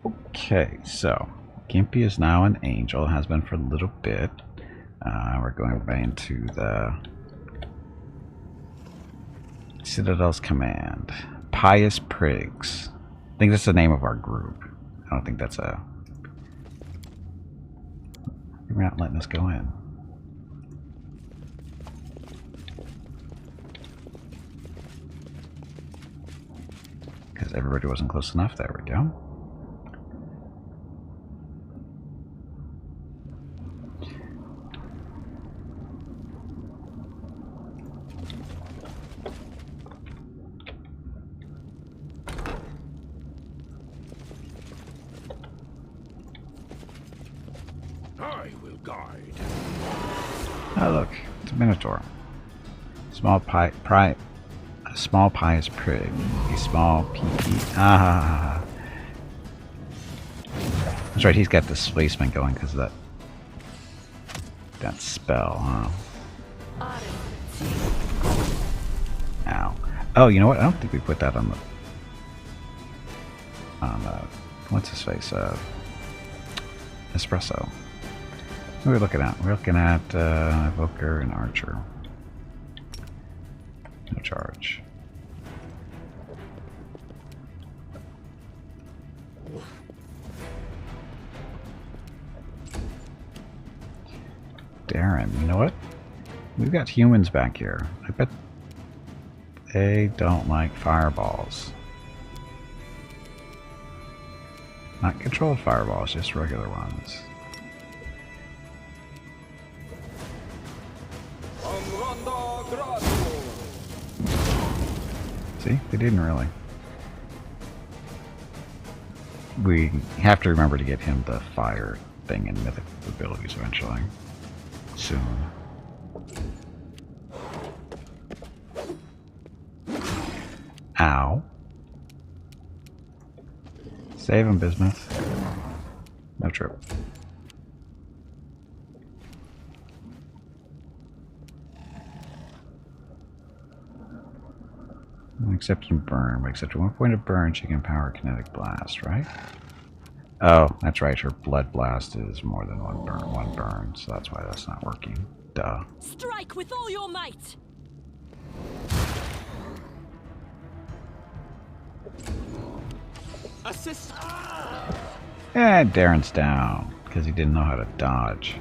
Okay, so Gimpy is now an angel, has been for a little bit. We're going back into the Citadel's Command. Pious Prigs. I think that's the name of our group. I don't think that's a... We're not letting us go in. Because everybody wasn't close enough. There we go. I will guide. Oh look, it's a Minotaur. A small pious prig. A small PP. Ah. That's right, he's got displacement going because of that spell, huh? Ow. Oh, you know what? I don't think we put that on what's his face? Espresso. What are we looking at? We're looking at Evoker and Archer. No charge. Darren, you know what? We've got humans back here. I bet they don't like fireballs. Not controlled fireballs, just regular ones. See? They didn't really. We have to remember to get him the fire thing and mythic abilities eventually. Soon. Ow. Save him, Bismuth. No trip. Except you burn. Except at one point of burn, she can power kinetic blast, right? Oh, that's right. Her blood blast is more than one burn, so that's why that's not working. Duh. Strike with all your might. Assist. And Darren's down because he didn't know how to dodge.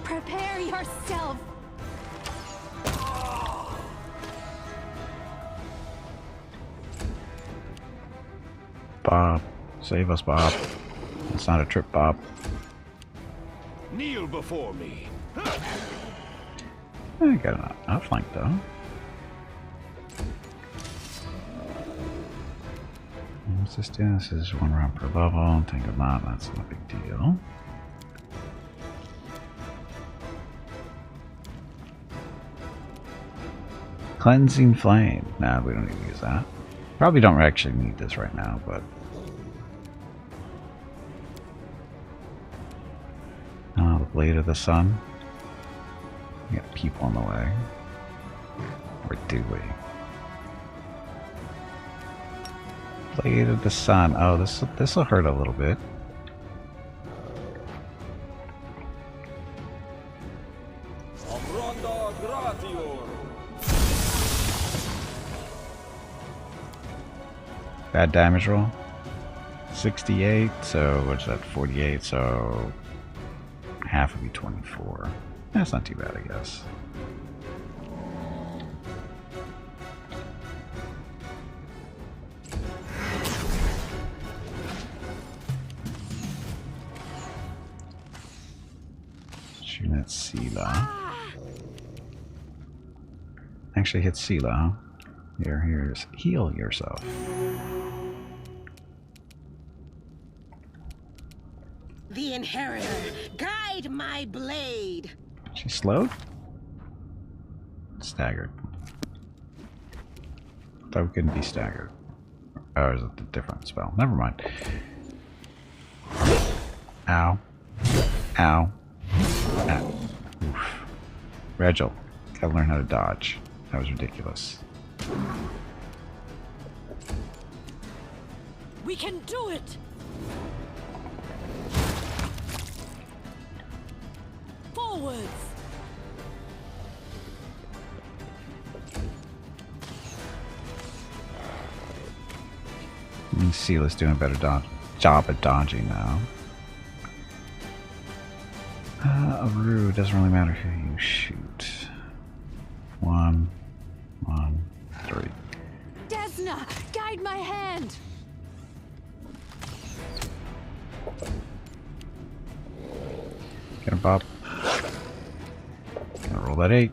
Prepare yourself. Bob, save us, Bob. It's not a trip, Bob. Kneel before me. I got an outflank though. What's this do? This is 1 round per level. Think of that. That's not a big deal. Cleansing Flame. Nah, we don't need to use that. Probably don't actually need this right now, but... Oh, the Blade of the Sun. We got people on the way. Or do we? Blade of the Sun. Oh, this will hurt a little bit. Bad damage roll. 68, so what's that? 48, so half would be 24. That's not too bad, I guess. Shooting at Sela. Actually hit Sela. Here's heal yourself. The Inheritor, guide my blade. She's slowed? Staggered. Thought we couldn't be staggered. Oh, is it a different spell? Never mind. Ow. Ow. Ow. Oof. Regil, gotta learn how to dodge. That was ridiculous. We can do it! Forwards! Seala's doing a better job at dodging now. Aru, doesn't really matter who you shoot. 1, 1, 3. Desna, guide my hand! Get him, Bob. Gonna roll that 8.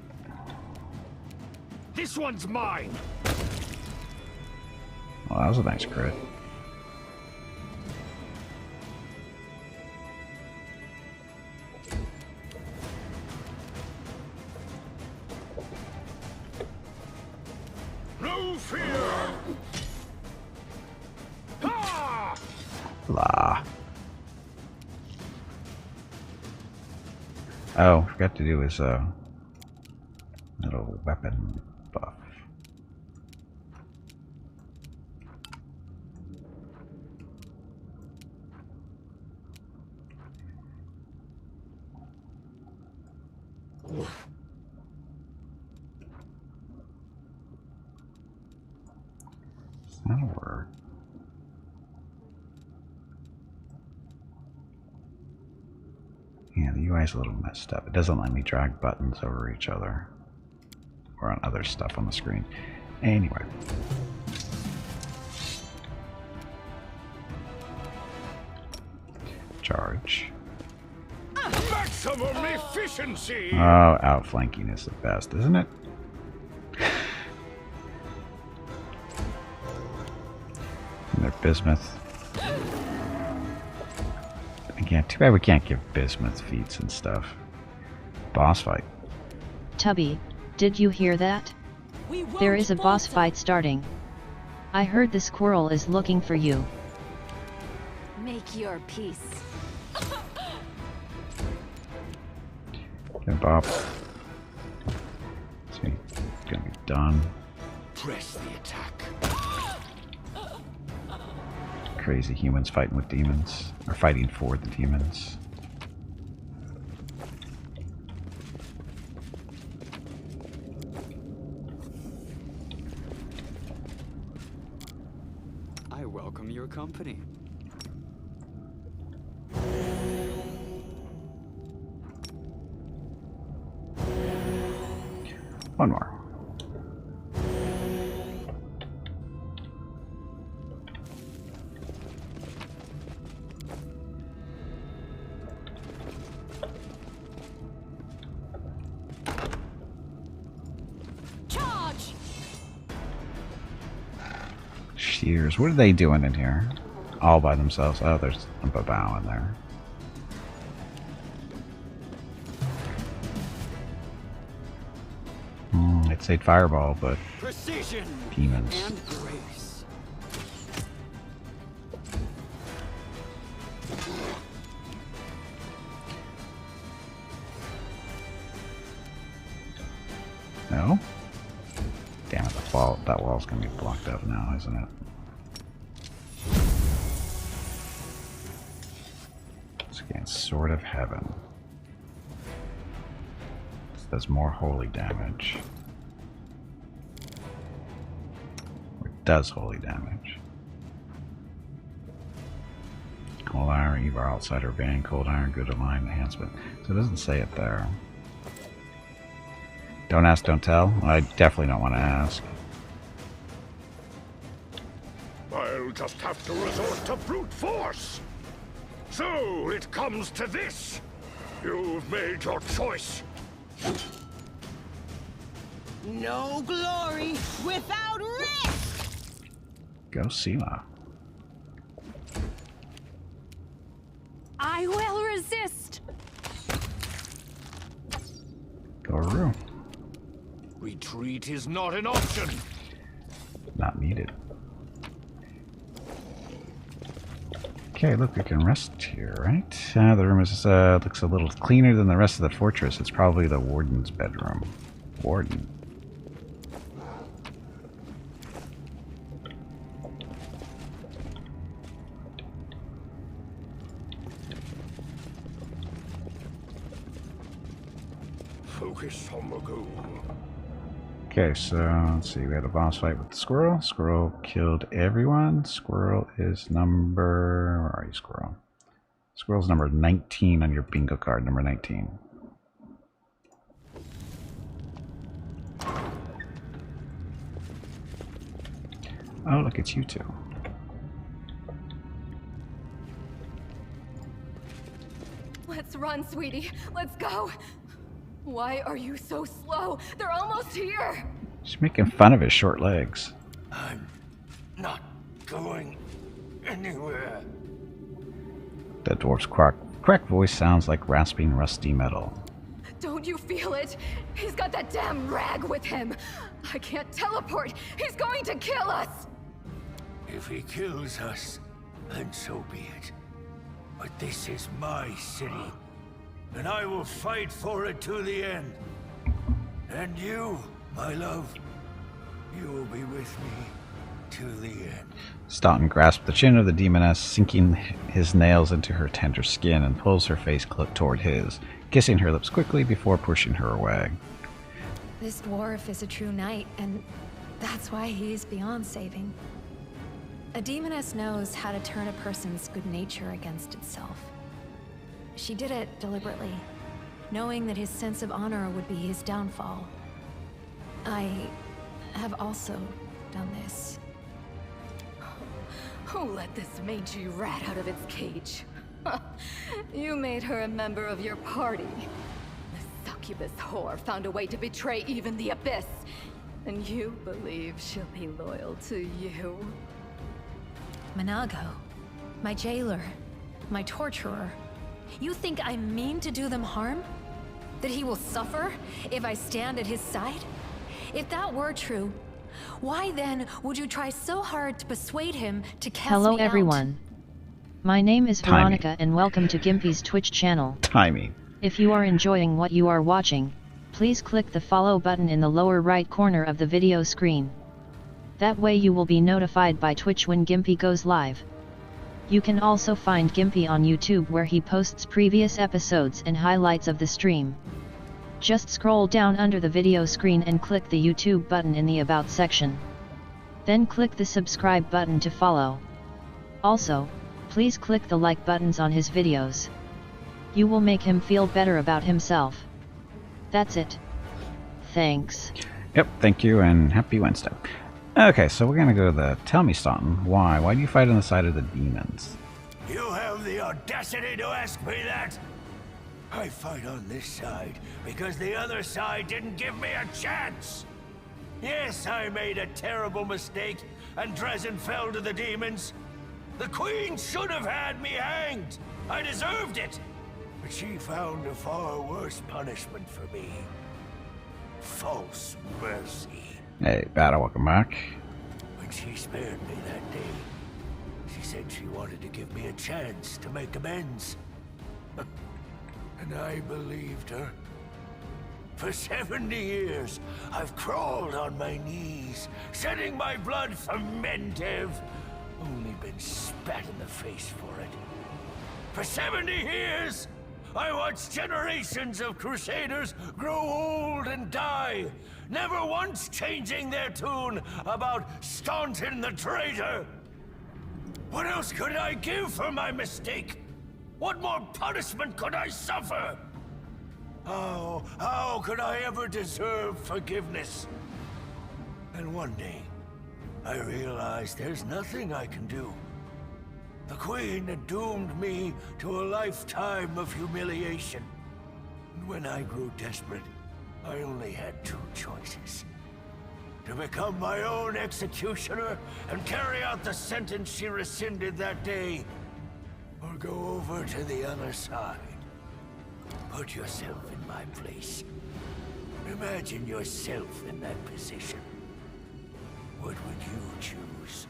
This one's mine. Well, that was a nice crit. No fear. Ha! Blah. Oh, forgot to do his little weapon buff. That'll work. Yeah, the UI is a little messed up. It doesn't let me drag buttons over each other or on other stuff on the screen. Anyway. Charge. Maximum efficiency. Oh, outflanking is the best, isn't it? And their bismuth. Again, too bad we can't give bismuth feats and stuff. Boss fight. Tubby, did you hear that? We won't There is a boss falter. fight starting. I heard the squirrel is looking for you. Make your peace. Okay, Bob. See, it's gonna be done. Press the attack. Crazy humans fighting with demons. Or fighting for the demons. I welcome your company. One more. Charge! Shears. What are they doing in here? All by themselves. Oh, there's a Babao in there. I'd say fireball, but Precision demons. and grace. No? Damn it, that wall's gonna be blocked up now, isn't it? It's against Sword of Heaven. This does more holy damage. Or it does holy damage. Cold Iron, Evar Outsider Bane, Cold Iron, Good Align, Enhancement. So it doesn't say it there. Don't ask, don't tell? I definitely don't want to ask. I'll just have to resort to brute force. So it comes to this. You've made your choice. No glory without risk! Go Sela. I will resist! Go Aru. Retreat is not an option. Not needed. Okay, look, we can rest here, right? The room is looks a little cleaner than the rest of the fortress. It's probably the warden's bedroom. Warden. piss on the goo. Okay, so let's see. We had a boss fight with the squirrel. Squirrel killed everyone. Squirrel is number... Where are you, Squirrel? Squirrel's number 19 on your bingo card. Number 19. Oh, look, it's you two. Let's run, sweetie. Let's go. Why are you so slow? They're almost here. She's making fun of his short legs. I'm not going anywhere. The dwarf's cracked voice sounds like rasping rusty metal. Don't you feel it? He's got that damn rag with him. I can't teleport. He's going to kill us. If he kills us, then so be it. But this is my city, and I will fight for it to the end. And you, my love, you will be with me to the end. Staunton grasps the chin of the demoness, sinking his nails into her tender skin, and pulls her face toward his, kissing her lips quickly before pushing her away. This dwarf is a true knight, and that's why he's beyond saving. A demoness knows how to turn a person's good nature against itself. She did it deliberately, knowing that his sense of honor would be his downfall. I have also done this. Who let this mangy rat out of its cage? You made her a member of your party. The succubus whore found a way to betray even the Abyss. And you believe she'll be loyal to you? Manago, my jailer, my torturer. You think I mean to do them harm? That he will suffer if I stand at his side? If that were true, why then would you try so hard to persuade him to cast me out? Hello everyone. My name is Timing. Veronica and welcome to Gimpy's Twitch channel. Timing. If you are enjoying what you are watching, please click the follow button in the lower right corner of the video screen. That way you will be notified by Twitch when Gimpy goes live. You can also find Gimpy on YouTube where he posts previous episodes and highlights of the stream. Just scroll down under the video screen and click the YouTube button in the About section. Then click the subscribe button to follow. Also, please click the like buttons on his videos. You will make him feel better about himself. That's it. Thanks. Yep, thank you, and happy Wednesday. Okay, so we're gonna go to the... Tell me, Staunton, why? Why do you fight on the side of the demons? You have the audacity to ask me that? I fight on this side because the other side didn't give me a chance. Yes, I made a terrible mistake, and Dresden fell to the demons. The Queen should have had me hanged. I deserved it. But she found a far worse punishment for me. False mercy. Hey, Battle, welcome back. When she spared me that day, she said she wanted to give me a chance to make amends. And I believed her. For 70 years, I've crawled on my knees, shedding my blood for Mendev. Only been spat in the face for it. For 70 years, I watched generations of Crusaders grow old and die, never once changing their tune about Staunton the traitor. What else could I give for my mistake? What more punishment could I suffer? How could I ever deserve forgiveness? And one day, I realized there's nothing I can do. The Queen had doomed me to a lifetime of humiliation. And when I grew desperate, I only had two choices. To become my own executioner and carry out the sentence she rescinded that day, or go over to the other side. Put yourself in my place. Imagine yourself in that position. What would you choose?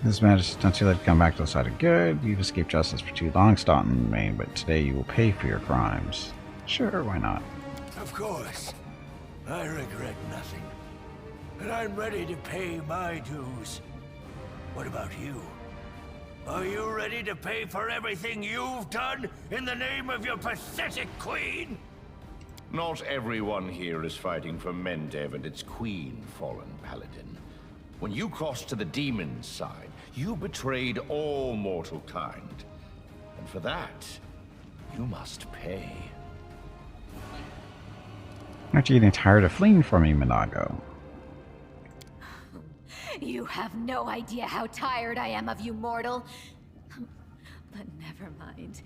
His Majesty, don't you let it come back to the side of good. You've escaped justice for too long, Staunton, Maine, but today you will pay for your crimes. Sure, why not? Of course. I regret nothing. And I'm ready to pay my dues. What about you? Are you ready to pay for everything you've done in the name of your pathetic queen? Not everyone here is fighting for Mendev and its queen, fallen paladin. When you crossed to the demon's side, you betrayed all mortal kind. And for that, you must pay. Aren't you getting tired of fleeing from me, Minago? You have no idea how tired I am of you, mortal. But never mind.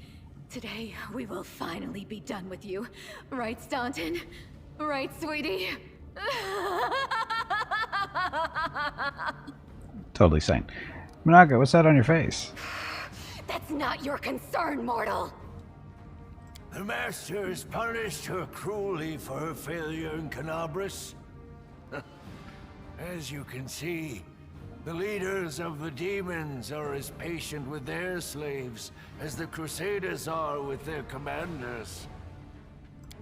Today, we will finally be done with you. Right, Staunton? Right, sweetie? Totally sane. Minago, what's that on your face? That's not your concern, mortal. The Master has punished her cruelly for her failure in Canabras. As you can see, the leaders of the demons are as patient with their slaves as the Crusaders are with their commanders.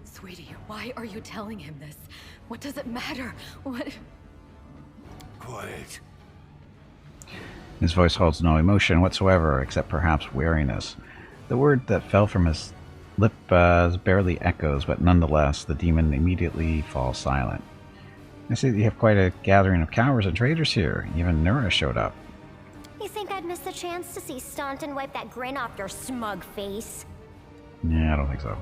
Sweetie, why are you telling him this? What does it matter? What? Quiet. His voice holds no emotion whatsoever, except perhaps weariness. The word that fell from his lip barely echoes, but nonetheless, the demon immediately falls silent. I see that you have quite a gathering of cowards and traitors here. Even Nura showed up. You think I'd miss the chance to see Staunton wipe that grin off your smug face? Yeah, I don't think so.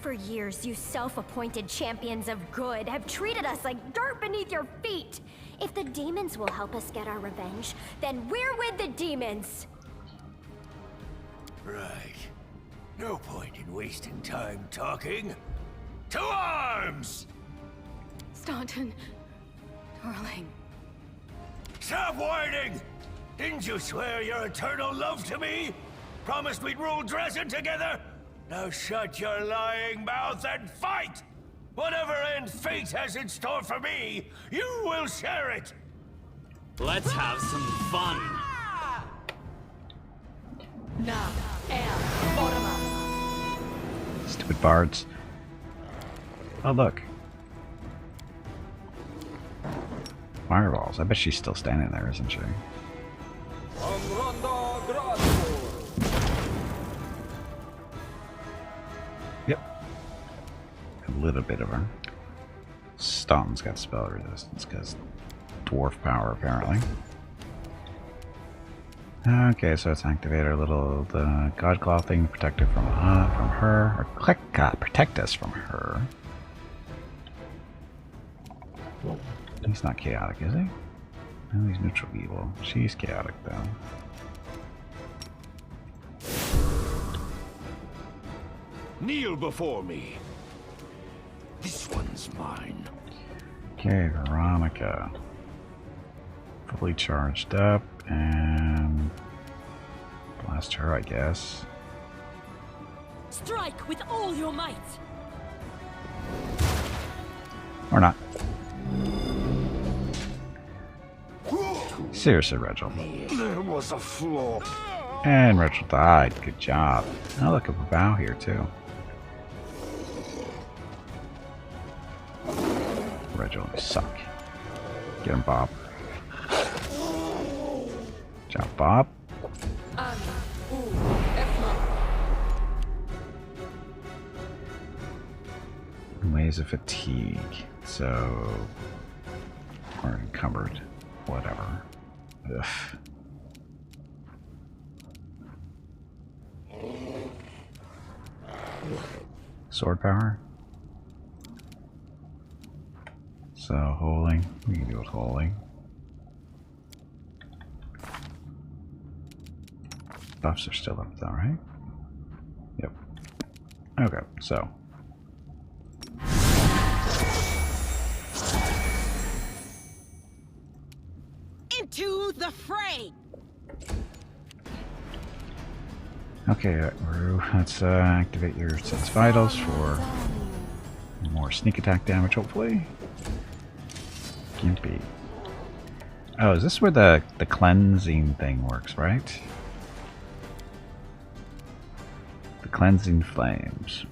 For years, you self-appointed champions of good have treated us like dirt beneath your feet. If the demons will help us get our revenge, then we're with the demons. Right. No point in wasting time talking. To arms! Staunton, darling. Stop whining! Didn't you swear your eternal love to me? Promised we'd rule Dresden together? Now shut your lying mouth and fight! Whatever end fate has in store for me, you will share it! Let's have some fun. Stupid bards. Oh, look. Fireballs. I bet she's still standing there, isn't she? Yep. A little bit of her. Staunton's got spell resistance because dwarf power, apparently. Okay, so let's activate our little Godclaw thing, protect her from her, or click, protect us from her. He's not chaotic, is he? No, he's neutral evil. She's chaotic, though. Kneel before me. This one's mine. Okay, Veronica. Fully charged up, and blast her, I guess. Strike with all your might. Or not. Seriously, Reginald. There was a flaw. And Reginald died. Good job. Oh, look, a bow here, too. Reginald, you suck. Get him, Bob. Good job, Bob. Ways of fatigue. So, we're encumbered. Whatever. Ugh. Sword power. So holding. We can do it holding. Buffs are still up though, right? Yep. Okay, so. Into the fray! Okay, Rue, let's activate your Sense Vitals for more sneak attack damage, hopefully. Gimpy. Oh, is this where the cleansing thing works, right? The cleansing flames.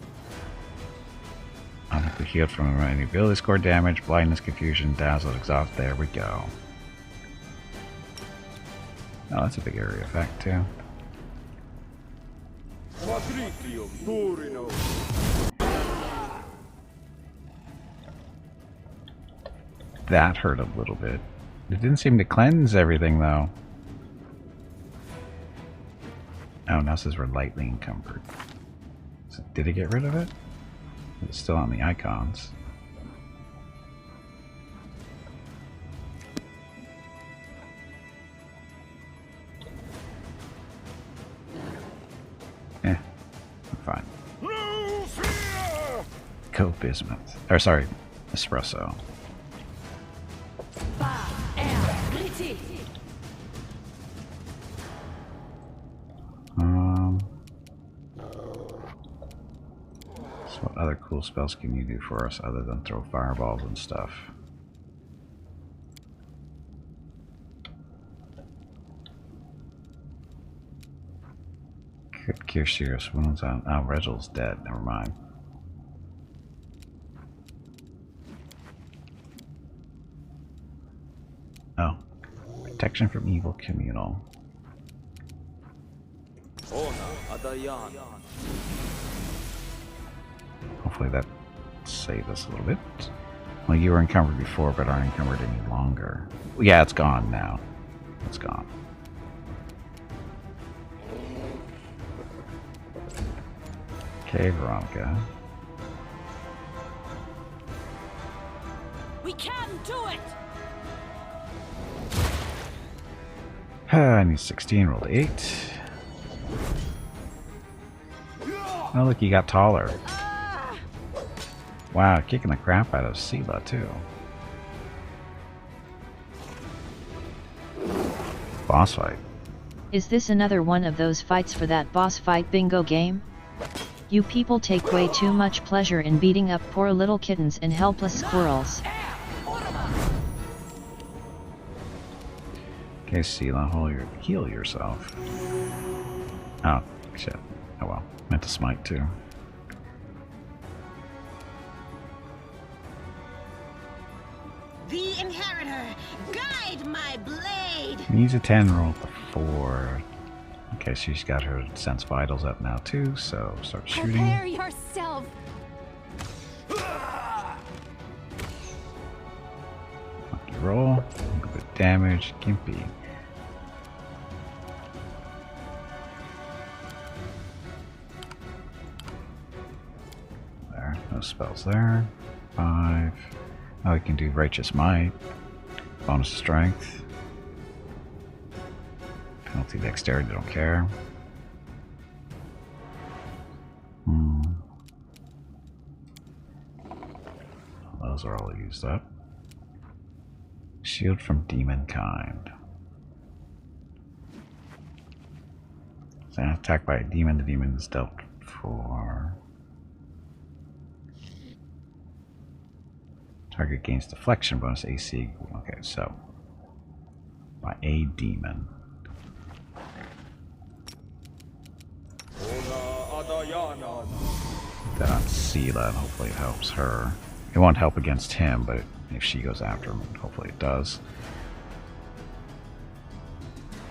Automatically healed from any ability score damage, blindness, confusion, dazzled, exhaust. There we go. Oh, that's a big area effect too. That hurt a little bit. It didn't seem to cleanse everything though. Oh, now it says we're lightly encumbered. So did it get rid of it? It's still on the icons. I'm fine. Go bismuth. Or sorry, espresso. So what other cool spells can you do for us other than throw fireballs and stuff? Could cure serious wounds on... Oh, Regel's dead. Never mind. Oh. Protection from evil communal. Hopefully that saved us a little bit. Well, you were encumbered before, but aren't encumbered any longer. Yeah, it's gone now. It's gone. Okay, Veronica. We can do it! I need 16, rolled 8. Oh, look, you got taller. Wow, kicking the crap out of Sela, too. Boss fight. Is this another one of those fights for that boss fight bingo game? You people take way too much pleasure in beating up poor little kittens and helpless squirrels. Okay, Sela, heal yourself. Oh, shit. Oh well. Meant to smite too. The Inheritor, guide my blade! Needs a 10, roll the 4. Okay, she's got her sense vitals up now too, so start shooting. Prepare yourself. Monkey roll. A little bit of damage. Gimpy. There, no spells there. 5. Oh, we can do Righteous Might. Bonus strength. Penalty dexterity, don't care. Those are all used up. Shield from demon kind. So attacked by a demon, the demon is dealt for. Target gains deflection bonus AC. Okay, so by a demon. That on Sela, and hopefully it helps her. It won't help against him, but if she goes after him, hopefully it does.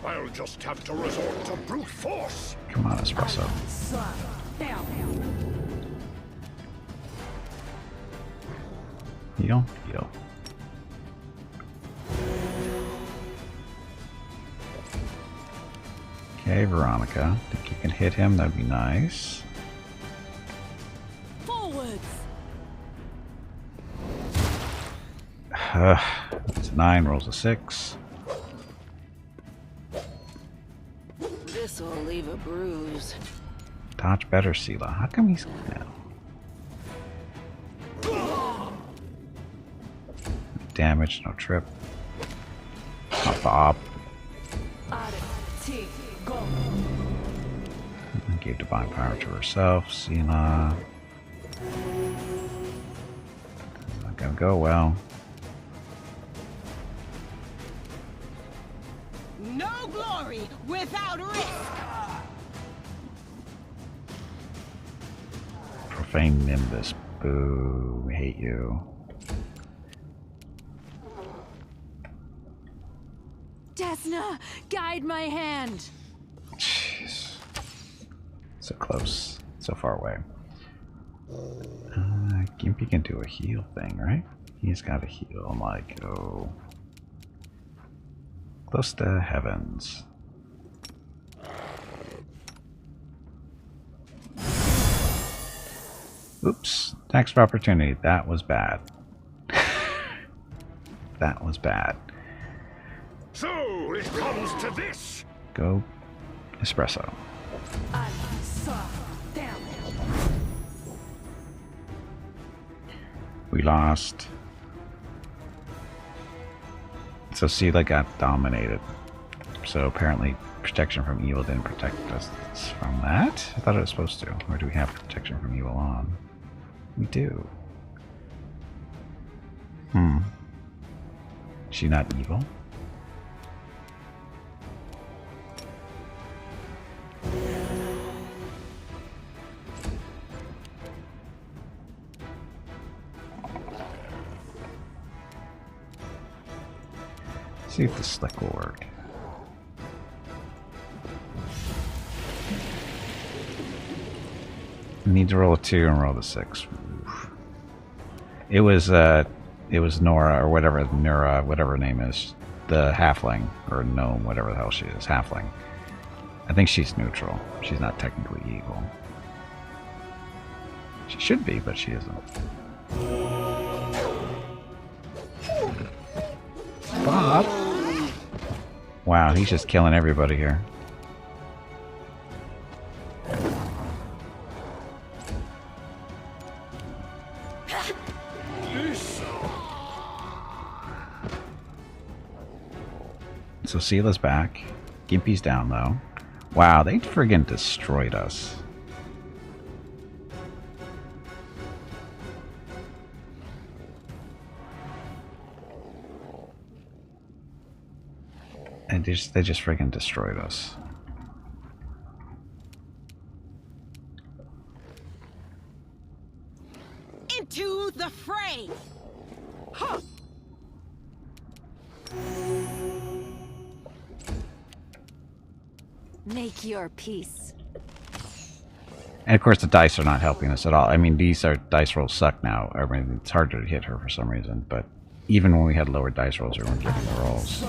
I'll just have to resort to brute force. Come on, Espresso. Heal, heal. Okay, Veronica. Think you can hit him? That'd be nice. Forwards! It's 9, rolls a 6. This'll leave a bruise. Dodge better, Sela. How come he's now? Damage, no trip. Not Bob. Gave divine power to herself. Sela. Not gonna go well. No glory without risk! Profane Nimbus. Boo. We hate you. Desna, guide my hand. Jeez. So close. So far away. Gimpy can do a heal thing, right? He's got a heal. I'm like, oh. Close to heavens. Oops. Next opportunity. That was bad. That was bad. So it comes to this. Go espresso. We lost. So Sela got dominated. So apparently protection from evil didn't protect us from that? I thought it was supposed to. Or do we have protection from evil on? We do. She not evil? See if the slick will work. Need to roll a 2 and roll the 6. Oof. It was Nora or whatever Nura, whatever her name is, the halfling or gnome, whatever the hell she is, halfling. I think she's neutral. She's not technically evil. She should be, but she isn't. Bob. Wow, he's just killing everybody here. So Sela's back. Gimpy's down though. Wow, they friggin' destroyed us. And they just friggin' destroyed us. Into the fray. Huh. Make your peace. And of course the dice are not helping us at all. I mean, these dice rolls suck now. I mean, it's harder to hit her for some reason, but even when we had lower dice rolls, we weren't getting the rolls.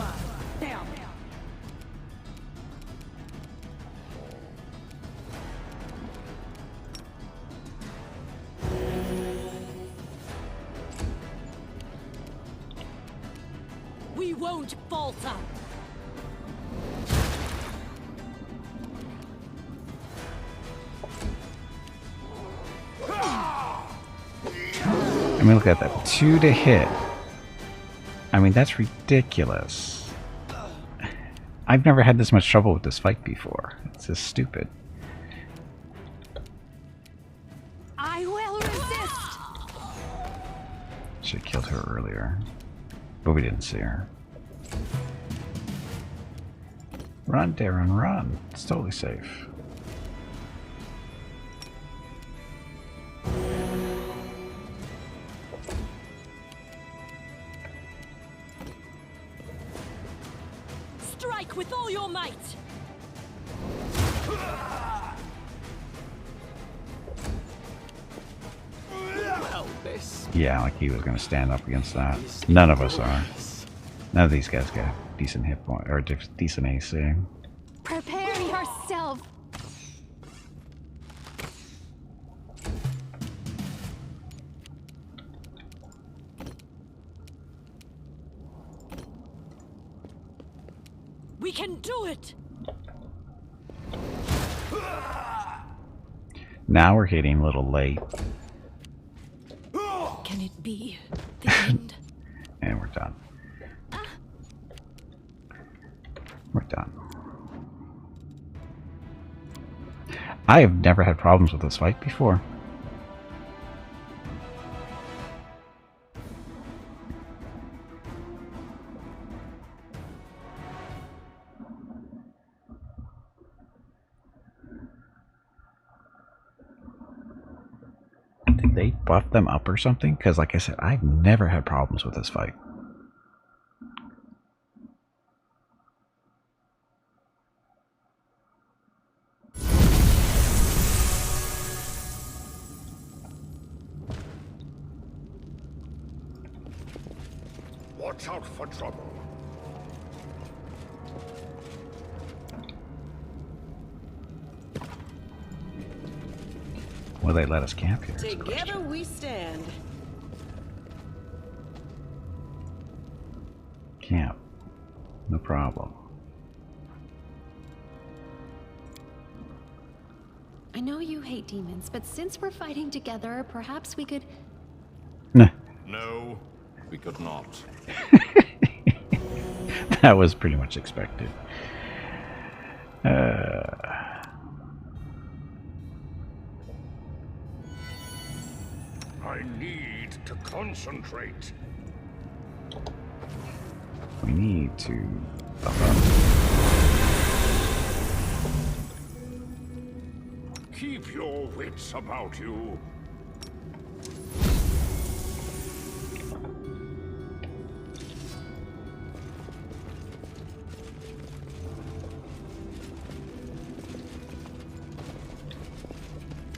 We won't falter. I mean, look at that. 2 to hit. I mean, that's ridiculous. I've never had this much trouble with this fight before. It's just stupid. I will resist. Should have killed her earlier. But we didn't see her. Run, Darren, run. It's totally safe. Strike with all your might. Yeah, like he was going to stand up against that. None of us are. None of these guys got decent hit point or decent AC. Prepare yourself. We can do it. Now we're hitting a little late. Can it be the end? And we're done. We're done. I have never had problems with this fight before. Did they buff them up or something? Because like I said, I've never had problems with this fight. Watch out for trouble. Will they let us camp here? is the Together question. we stand. Camp. No problem. I know you hate demons, but since we're fighting together, perhaps we could... Nah. No, we could not. That was pretty much expected. I need to concentrate. We need to buff up. Keep your wits about you.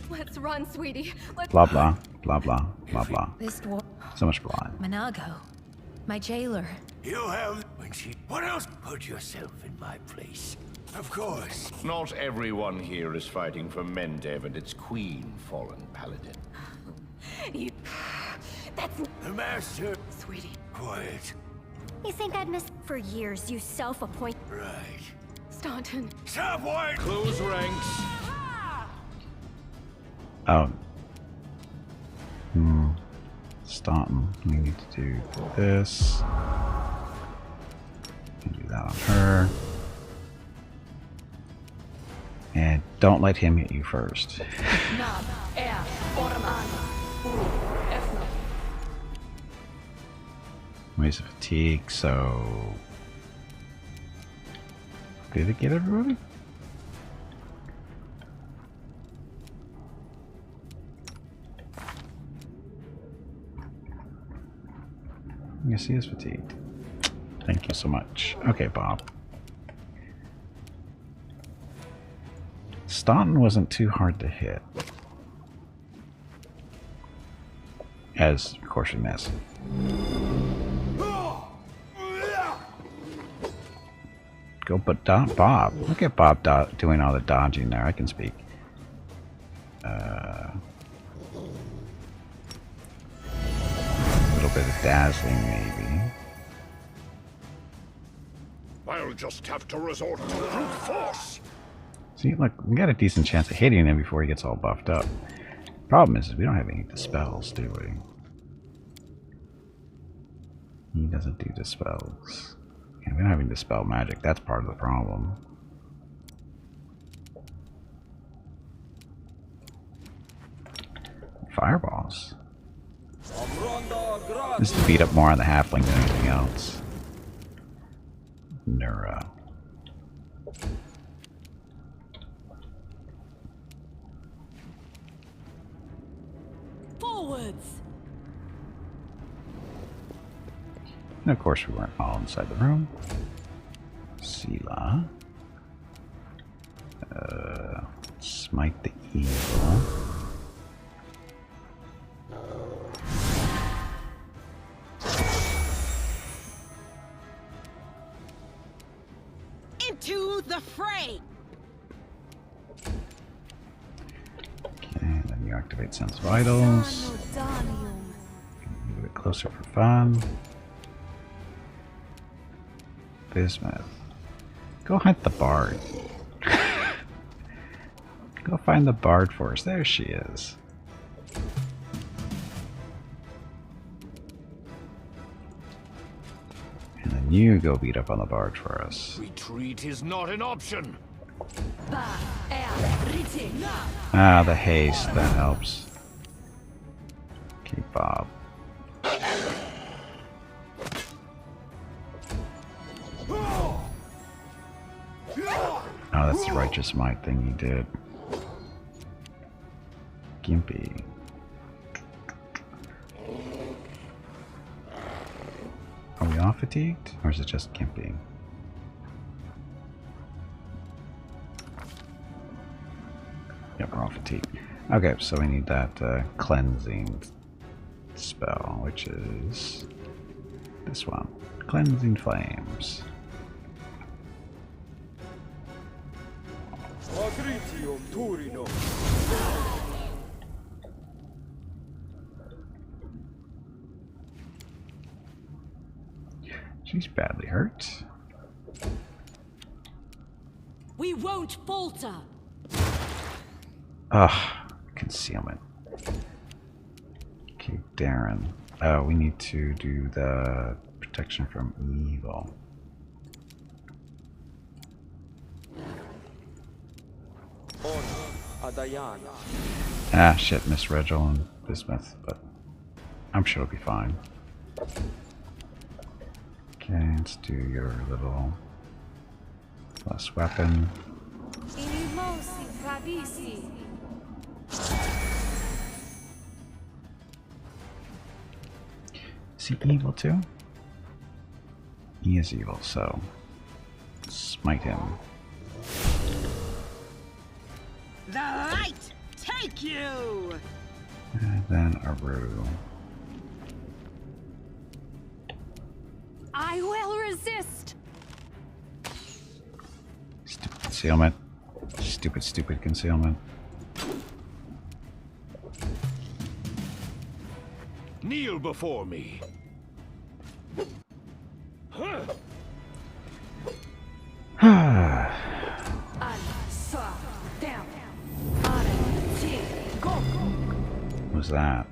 Let's run, sweetie. Let's Blah blah. Blah blah. Blah blah. This dwarf... So much blood. Manago. My jailer. You have... What else? Put yourself in my place. Of course. Not everyone here is fighting for Mendev and its queen, fallen paladin. You... That's... The master... Sweetie. Quiet. You think I'd miss for years, you self-appointed... Right. Staunton. Stop, White! Close ranks. Oh. Staunton. We need to do this. And do that on her. And don't let him hit you first. Ways of fatigue, so... Did it get everybody? Yes, he is fatigued. Thank you so much. Okay, Bob. Staunton wasn't too hard to hit. As, of course, we missed. Go, but Bob. Look at Bob doing all the dodging there. I can speak. A little bit of dazzling, maybe. I'll just have to resort to brute force. See, look, we got a decent chance of hitting him before he gets all buffed up. Problem is we don't have any dispels, do we? He doesn't do dispels. Yeah, we don't have any dispel magic. That's part of the problem. Fireballs. This is to beat up more on the halfling than anything else. Neuro. Forwards. And of course we weren't all inside the room. Sela. Smite the evil. Into the fray. Okay, then you activate Sense Vitals. Move a bit closer for fun. Bismuth. Go hunt the bard. Go find the bard for us. There she is. And then you go beat up on the bard for us. Retreat is not an option. Ah, the haste. That helps. Okay, Bob. Oh, that's the righteous might thing he did. Gimpy. Are we all fatigued? Or is it just Gimpy? Yep, we're all fatigued. Okay, so we need that cleansing spell, which is This one. Cleansing Flames. She's badly hurt. We won't falter. Ugh, concealment. Okay, Darren. Oh, we need to do the protection from evil. Ah, shit, misread on Bismuth, but I'm sure it'll be fine. Okay, let's do your little plus weapon. Is he evil too? He is evil, so smite him. The light take you! And then Aru. I will resist. Stupid concealment. Stupid, stupid concealment. Kneel before me. What was that?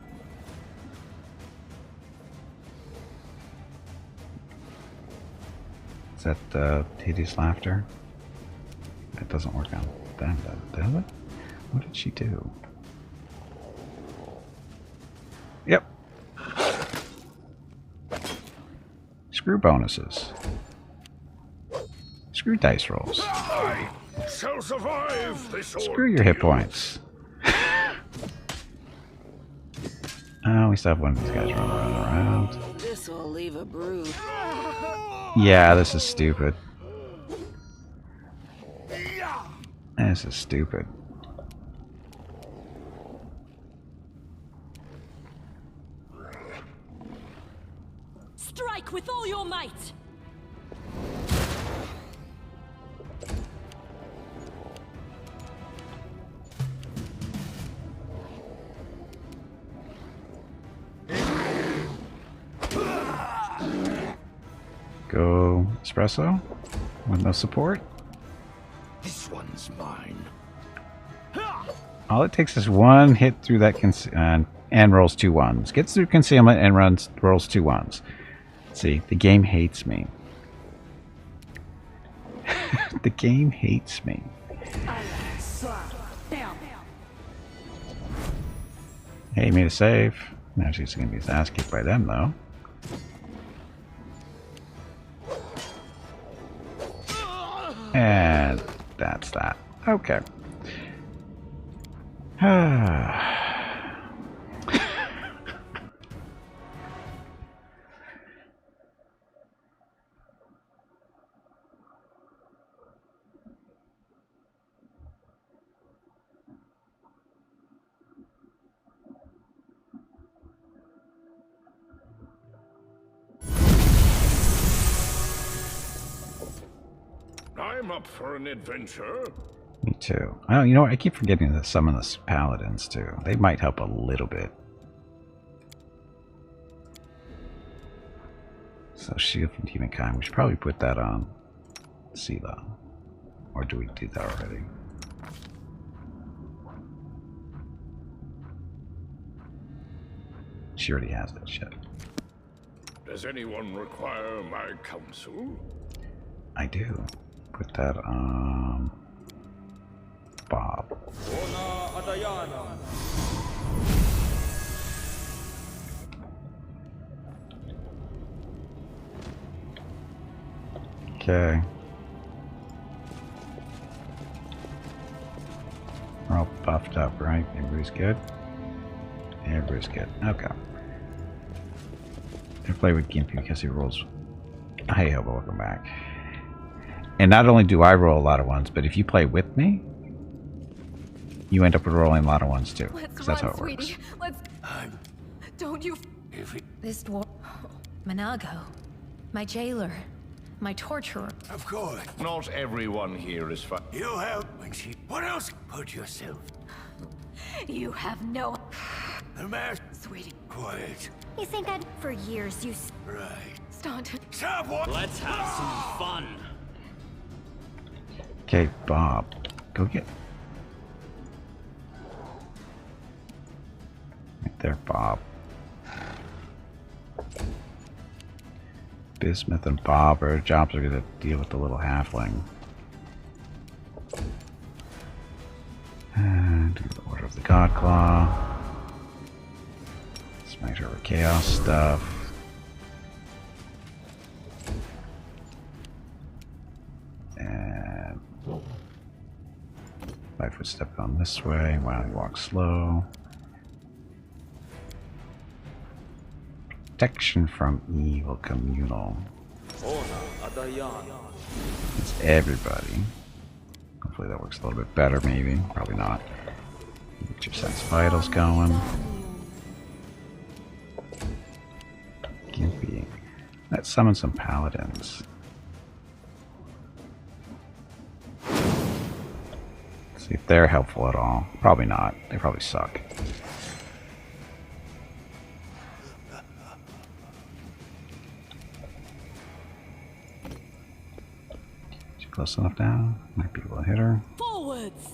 Is that hideous laughter? That doesn't work on them, does it? What did she do? Yep. Screw bonuses. Screw dice rolls. I shall survive this Screw your hit points. Oh, we still have one of these guys running around. This will leave a bruise. Yeah, this is stupid. This is stupid. Strike with all your might. Go espresso with no support. This one's mine. All it takes is one hit through that and rolls 2 ones. Gets through concealment and rolls 2 ones. See, the game hates me. The game hates me. Hey, he made a save. Now she's going to be his ass kicked by them, though. And that's that. Okay. I'm up for an adventure. Me too. Oh, you know what? I keep forgetting to summon the paladins too. They might help a little bit. So shield from Demonkind. We should probably put that on Sela. Or do we do that already? She already has that shit. Does anyone require my counsel? I do. Put that on Bob. Okay. We're all buffed up, right? Everybody's good? Everybody's good. Okay. I play with Gimpy because he rolls. Hey, Hobo, welcome back. And not only do I roll a lot of ones, but if you play with me, you end up rolling a lot of ones too. Let's That's run, how it works. sweetie. Let's. Don't you? If it, This dwarf. Monago. My jailer. My torturer. Of course. Not everyone here is You help when she... What else? Put yourself... You have no... The mask... Sweetie. Quiet. You think I'd... For years, you... Right. Staunton. Stop what? Let's have some fun. Okay, Bob. Go get... Right there, Bob. Bismuth and Bob, our jobs are going to deal with the little halfling. And do the Order of the God Claw. Smite over chaos stuff. And 5-foot step on this way while he walks slow. Protection from evil communal. It's everybody. Hopefully that works a little bit better, maybe. Probably not. Get your sense vitals going. Gimpy. Let's summon some paladins. See if they're helpful at all. Probably not. They probably suck. Close enough now. Might be able to hit her. Forwards.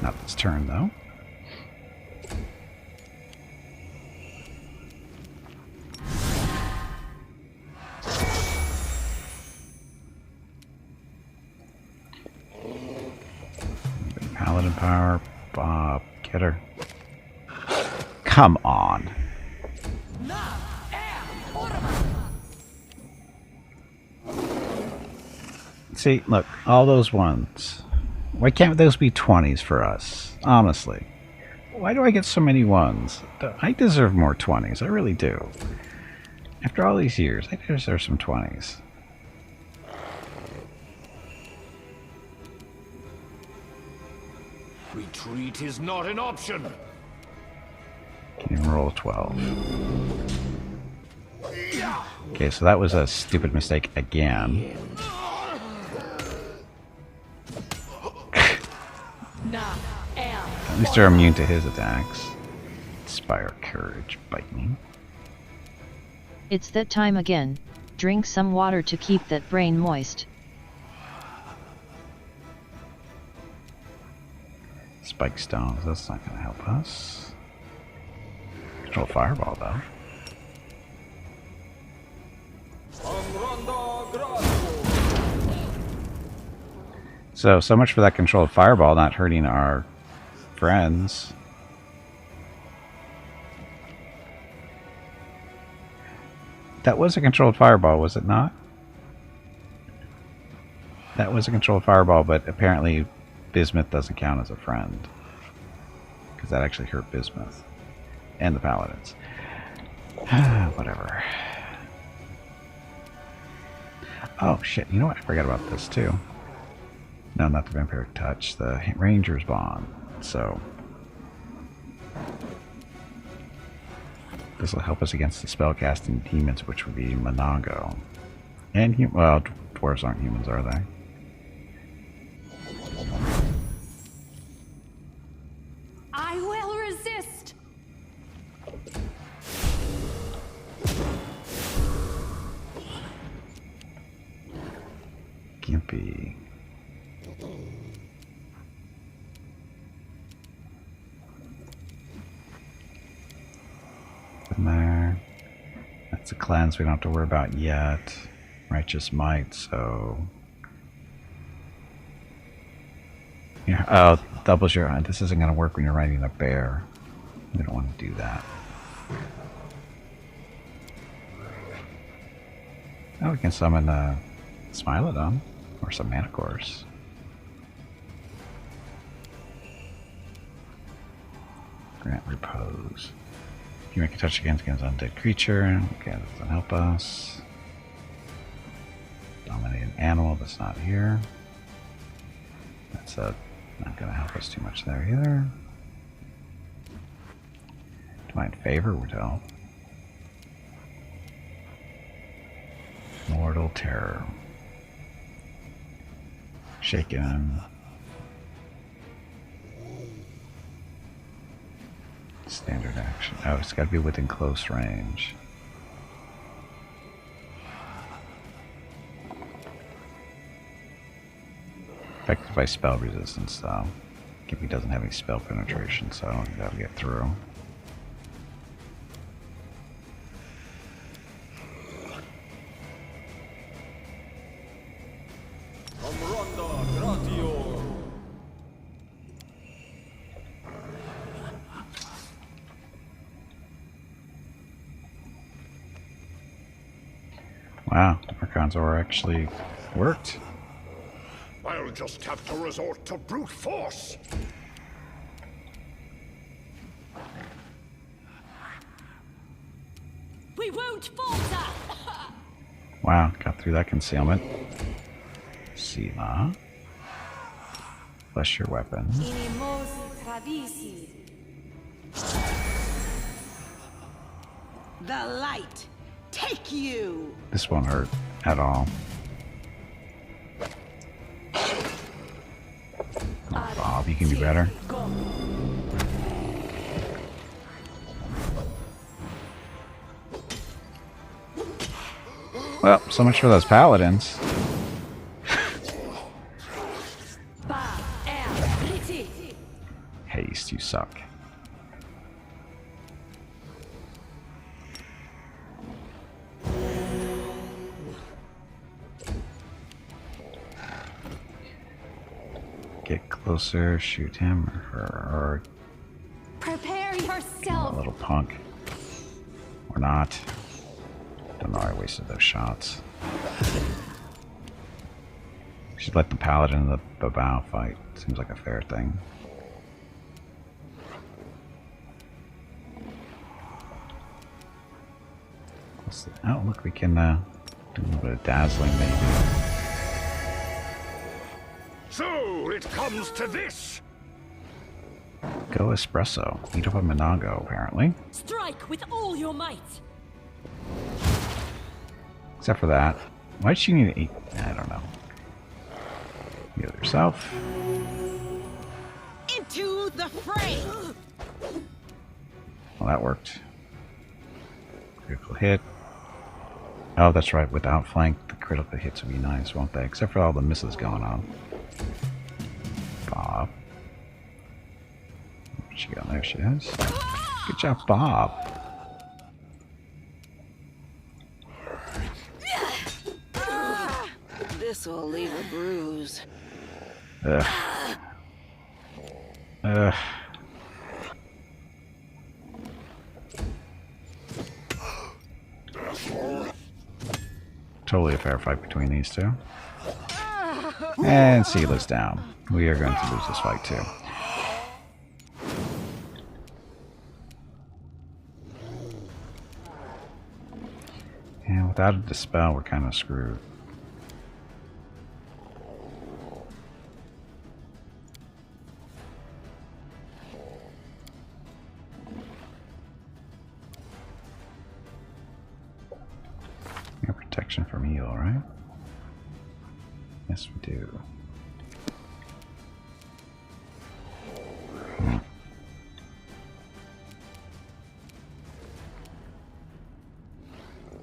Not this turn though. Paladin power. Bob, get her. Come on. See, look, all those ones. Why can't those be 20s for us? Honestly. Why do I get so many ones? I deserve more 20s, I really do. After all these years, I deserve some 20s. Retreat is not an option. Can you roll a 12? Okay, so that was a stupid mistake again. At least they're immune to his attacks. Inspire courage, bite me. It's that time again. Drink some water to keep that brain moist. Spike stones, that's not going to help us. Control fireball though. So much for that controlled fireball not hurting our friends. That was a controlled fireball, was it not? That was a controlled fireball, but apparently Bismuth doesn't count as a friend. Because that actually hurt Bismuth. And the paladins. Whatever. Oh shit, you know what? I forgot about this too. No, not the vampiric touch, the ranger's bond. So this will help us against the spellcasting demons, which would be Monago. And well, dwarves aren't humans, are they? I will resist. Gimpy. In there. That's a cleanse we don't have to worry about yet. Righteous might, so yeah. Oh, doubles your. This isn't going to work when you're riding a bear. We don't want to do that. Oh, we can summon a Smilodon or some Manticores. Grant repose. You make a touch against an undead creature. Okay, that doesn't help us. Dominate an animal that's not here. That's not going to help us too much there either. Divine favor would help. Chill terror. Shaking him. Standard action. Oh, it's got to be within close range. Affected by spell resistance, though. Gimpy doesn't have any spell penetration, so that'll get through. Wow, Archon's Aura actually worked. I'll just have to resort to brute force. We won't falter! Wow, got through that concealment. Sila. Bless your weapon. The light, take you! This won't hurt at all. Bob, you can do better. Well, so much for those paladins. Haste, you suck. Get closer, shoot him or her, or Prepare yourself! a little punk. Or not. Don't know, I wasted those shots. Should let the paladin and the Babao fight. Seems like a fair thing. Oh, look, we can do a little bit of dazzling, maybe. So it comes to this. Go espresso. Eat up a Minago, apparently. Strike with all your might! Except for that. Why did she need to eat? I don't know. Heal yourself. Into the fray! Well, that worked. Critical hit. Oh, that's right. With outflank, the critical hits would be nice, won't they? Except for all the misses going on. Bob. Where'd she go? There she is. Good job, Bob. This'll leave a bruise. Ugh. Ugh. Totally a fair fight between these two. And Sila's down. We are going to lose this fight too. And without a dispel, we're kind of screwed. Protection from heal, right? Yes, we do.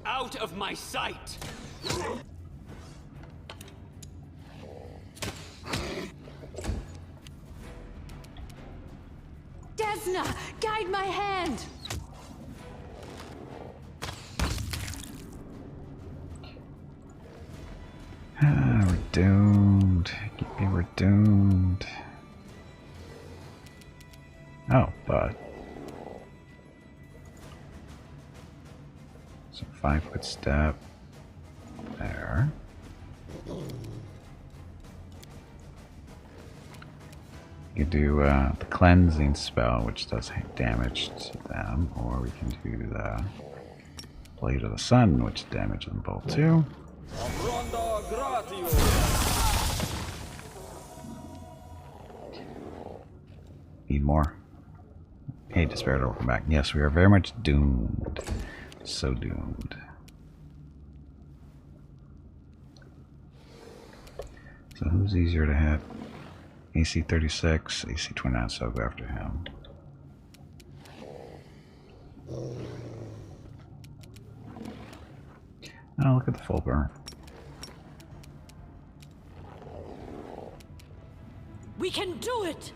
Out of my sight! Desna, guide my hand! We're doomed. We're doomed. Oh, but so 5-foot step there. You do the cleansing spell, which does damage to them, or we can do the Blade of the Sun, which damages them both too. Need more. Hey, Despair, welcome back. Yes, we are very much doomed. So doomed. So who's easier to hit? AC 36, AC 29, so I'll go after him. Oh, look at the full burn. We can do it!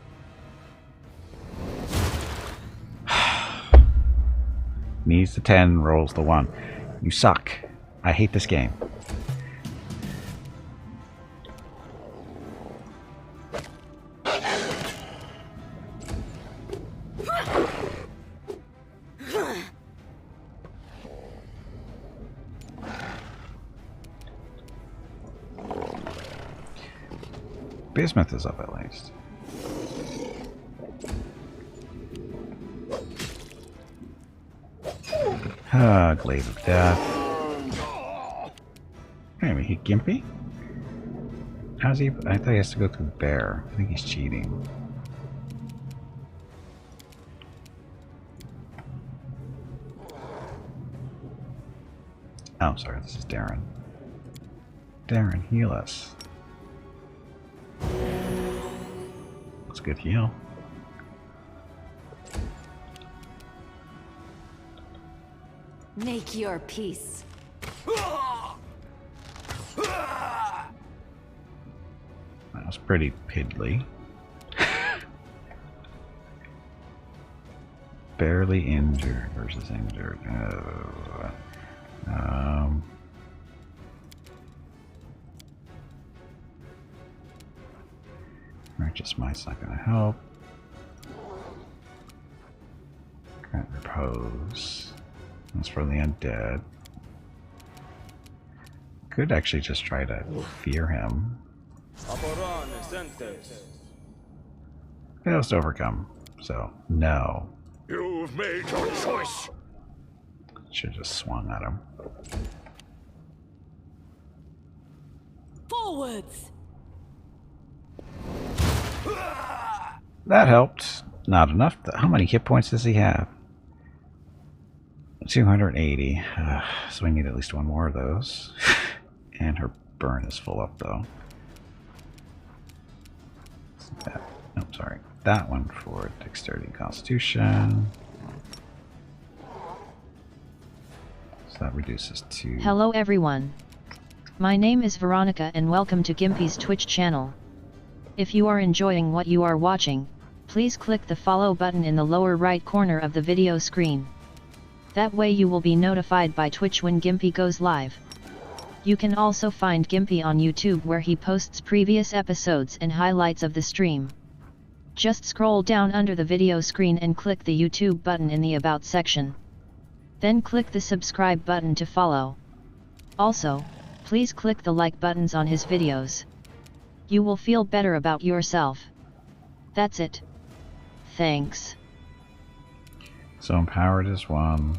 Needs the 10, rolls the 1. You suck. I hate this game. Bismuth is up at least. Ah, Glaive of Death. Anyway, he Gimpy? How's he? I thought he has to go through Bear. I think he's cheating. Oh, sorry, this is Darren. Darren, heal us. That's a good heal. Make your peace. That was pretty piddly. Barely injured versus injured. Righteous Might's not going to help. Grant Repose. That's for the undead. Could actually just try to fear him. Fails to overcome. So, no. You've made your choice. Should have just swung at him. Forwards! That helped. Not enough. How many hit points does he have? 280. So we need at least one more of those. And her burn is full up though. Oh, sorry. That one for Dexterity and Constitution. So that reduces to... Hello everyone. My name is Veronica and welcome to Gimpy's Twitch channel. If you are enjoying what you are watching, please click the follow button in the lower right corner of the video screen. That way you will be notified by Twitch when Gimpy goes live. You can also find Gimpy on YouTube where he posts previous episodes and highlights of the stream. Just scroll down under the video screen and click the YouTube button in the About section. Then click the subscribe button to follow. Also, please click the like buttons on his videos. You will feel better about yourself. That's it. Thanks. So empowered is 1.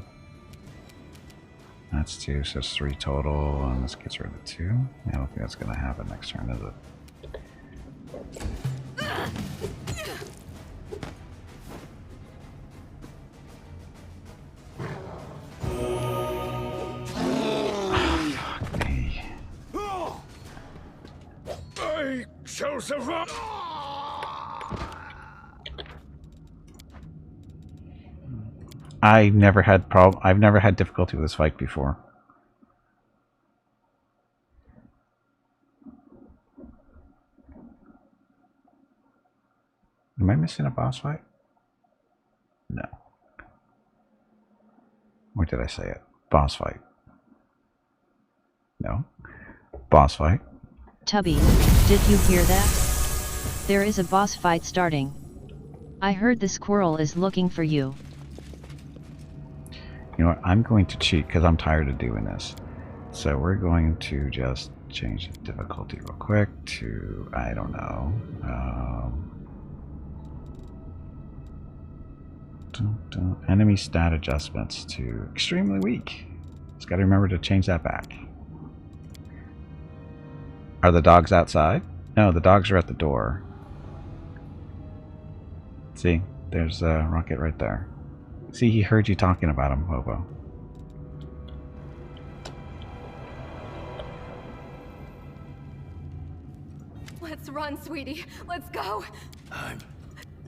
That's 2, so it's 3 total, and this gets rid of 2. I don't think that's going to happen next turn, is it? Fuck me. I shall survive. I've never had difficulty with this fight before. Am I missing a boss fight? No. Or did I say it? Boss fight. No. Boss fight. Tubby, did you hear that? There is a boss fight starting. I heard the squirrel is looking for you. You know what? I'm going to cheat because I'm tired of doing this. So we're going to just change the difficulty real quick to, I don't know. Enemy stat adjustments to extremely weak. Just got to remember to change that back. Are the dogs outside? No, the dogs are at the door. See, there's a rocket right there. See, he heard you talking about him, Hobo. Let's run, sweetie. Let's go.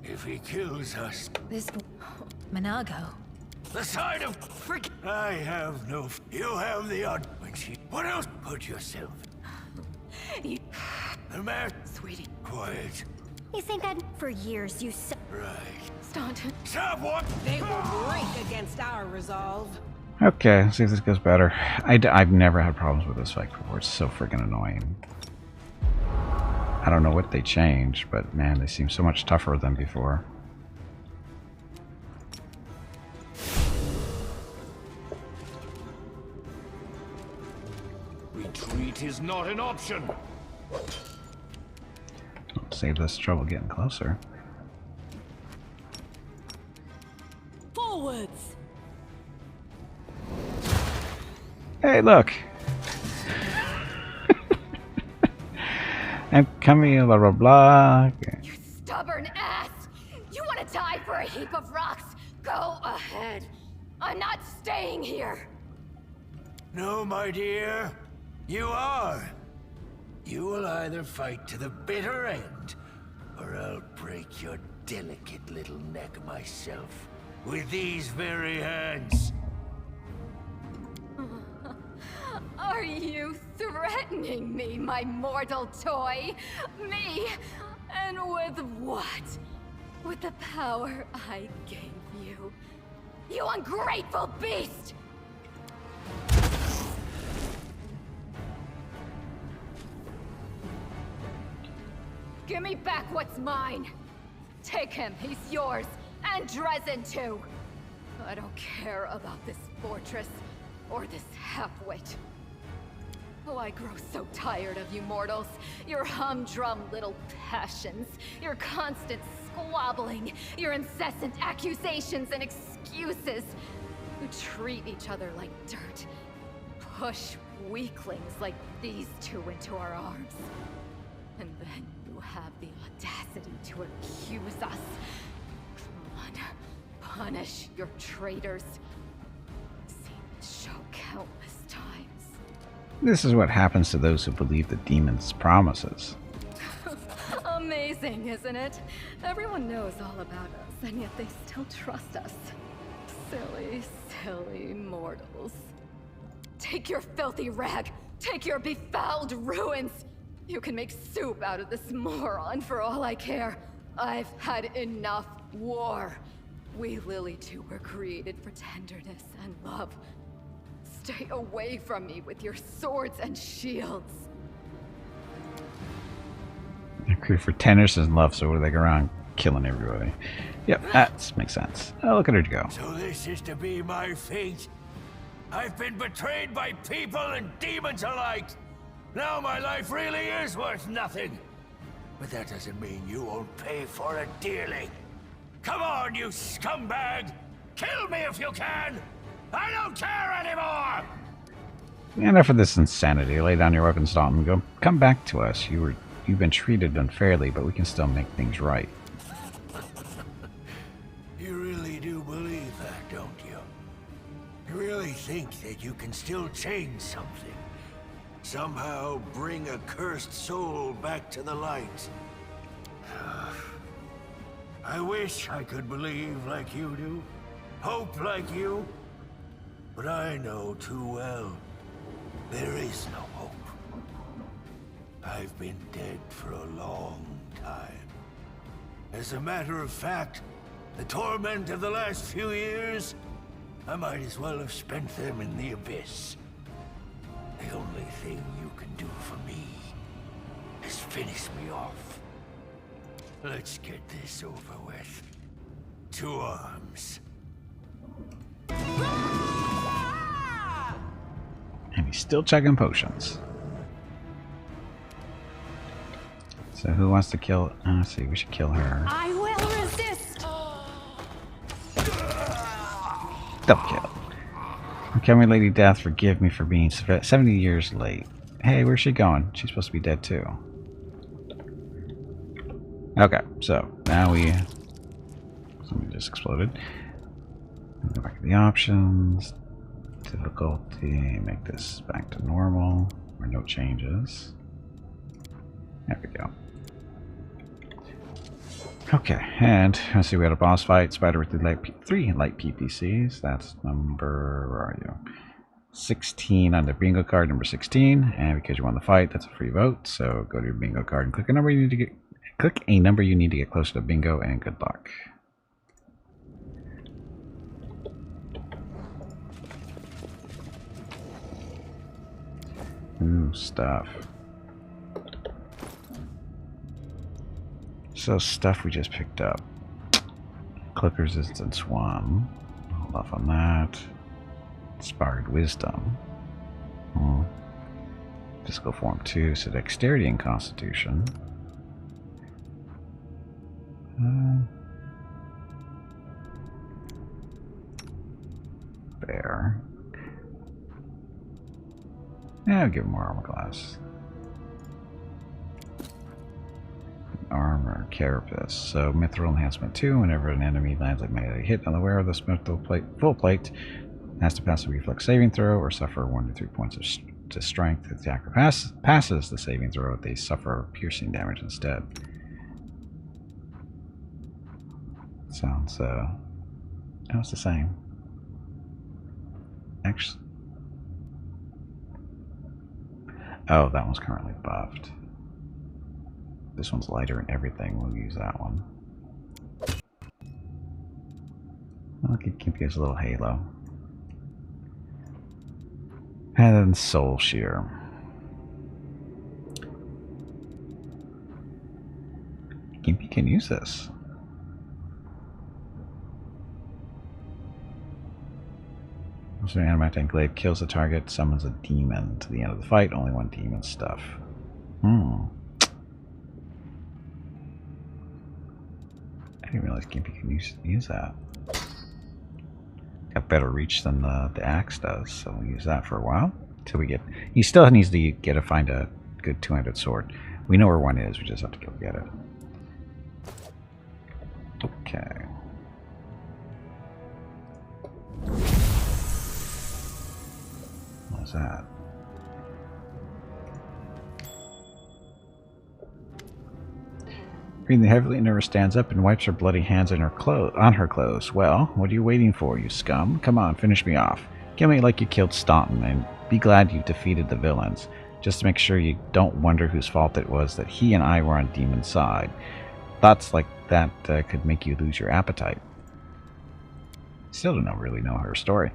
If he kills us, This... Monago. the side of I have no. You have the odd. When she. What else? Put yourself. You... The man. Sweetie. Quiet. You think I'd... For years, you Right. Staunton. Stop what? They will break against our resolve. Okay, let's see if this goes better. I've never had problems with this fight before. It's so freaking annoying. I don't know what they changed, but man, they seem so much tougher than before. Retreat is not an option. Save us trouble getting closer. Forwards! Hey, look! I'm coming, blah blah blah. You stubborn ass! You want to die for a heap of rocks? Go ahead. I'm not staying here. No, my dear. You are. You will either fight to the bitter end, or I'll break your delicate little neck myself with these very hands. Are you threatening me, my mortal toy? Me? And with what? With the power I gave you. You ungrateful beast! Give me back what's mine! Take him, he's yours, and Dresden too! I don't care about this fortress, or this half-wit. Oh, I grow so tired of you mortals. Your humdrum little passions, your constant squabbling, your incessant accusations and excuses. You treat each other like dirt. Push weaklings like these two into our arms. And then you have the audacity to accuse us. Come on, punish your traitors. I've seen this show countless times. This is what happens to those who believe the demon's promises. Amazing, isn't it? Everyone knows all about us, and yet they still trust us. Silly, silly mortals. Take your filthy rag! Take your befouled ruins! You can make soup out of this moron for all I care. I've had enough war. We Lily two were created for tenderness and love. Stay away from me with your swords and shields. Created for tenderness and love, so they go around killing everybody. Yep, that makes sense. Oh, look at her go. So this is to be my fate? I've been betrayed by people and demons alike. Now my life really is worth nothing. But that doesn't mean you won't pay for it dearly. Come on, you scumbag! Kill me if you can! I don't care anymore! Enough of this insanity. Lay down your weapons, Dalton. Go, come back to us. You've been treated unfairly, but we can still make things right. You really do believe that, don't you? You really think that you can still change something? Somehow bring a cursed soul back to the light? I wish I could believe like you do. Hope like you. But I know too well. There is no hope. I've been dead for a long time. As a matter of fact, the torment of the last few years, I might as well have spent them in the abyss. The only thing you can do for me is finish me off. Let's get this over with. To arms. And he's still checking potions. So who wants to kill? Let's see, we should kill her. I will resist! Double kill. Kill me, Lady Death. Forgive me for being 70 years late. Hey, where's she going? She's supposed to be dead too. Okay, so now something just exploded. Go back to the options. Difficulty. Make this back to normal. Or no changes. There we go. Okay, and let's see, we had a boss fight, spider with three light PPCs. That's number, where are you? 16 on the bingo card, number 16. And because you won the fight, that's a free vote. So go to your bingo card and click a number you need to get closer to bingo, and good luck. Ooh, stuff. So stuff we just picked up. Click resistance 1. Hold off on that. Inspired wisdom. Physical form 2. So dexterity and constitution. There. Yeah, I'll give him more armor class. Armor, carapace. So mithril enhancement 2. Whenever an enemy lands a melee hit unaware of this mithril plate, full plate, has to pass a reflex saving throw or suffer 1 to 3 points to strength. If the attacker passes the saving throw, they suffer piercing damage instead. Sounds it's the same. Actually, oh, that one's currently buffed. This one's lighter and everything. We'll use that one. I'll give Gimpy a little halo. And then Soul Shear. Gimpy can use this. So an animatic glaive kills the target, summons a demon. To the end of the fight, only one demon stuff. I didn't realize Gimpy can use that. Got better reach than the axe does, so we'll use that for a while. Till we get. He still needs to find a good two-handed sword. We know where one is, we just have to go get it. Okay. What's that? Breathing heavily, Nura stands up and wipes her bloody hands on her clothes. Well, what are you waiting for, you scum? Come on, finish me off. Kill me like you killed Staunton, and be glad you defeated the villains. Just to make sure you don't wonder whose fault it was that he and I were on Demon's side. Thoughts like that could make you lose your appetite. Still don't really know her story.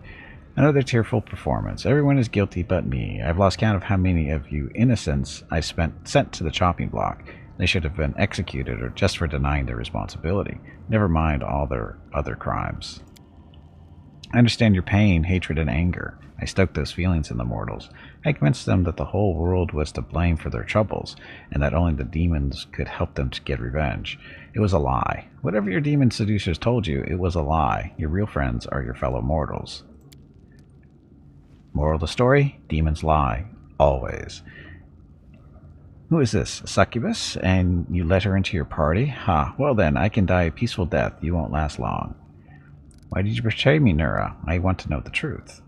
Another tearful performance. Everyone is guilty but me. I've lost count of how many of you innocents I sent to the chopping block. They should have been executed or just for denying their responsibility. Never mind all their other crimes. I understand your pain, hatred, and anger. I stoked those feelings in the mortals. I convinced them that the whole world was to blame for their troubles, and that only the demons could help them to get revenge. It was a lie. Whatever your demon seducers told you, it was a lie. Your real friends are your fellow mortals. Moral of the story? Demons lie. Always. Who is this? A succubus? And you let her into your party? Ha, well then, I can die a peaceful death. You won't last long. Why did you betray me, Nura? I want to know the truth.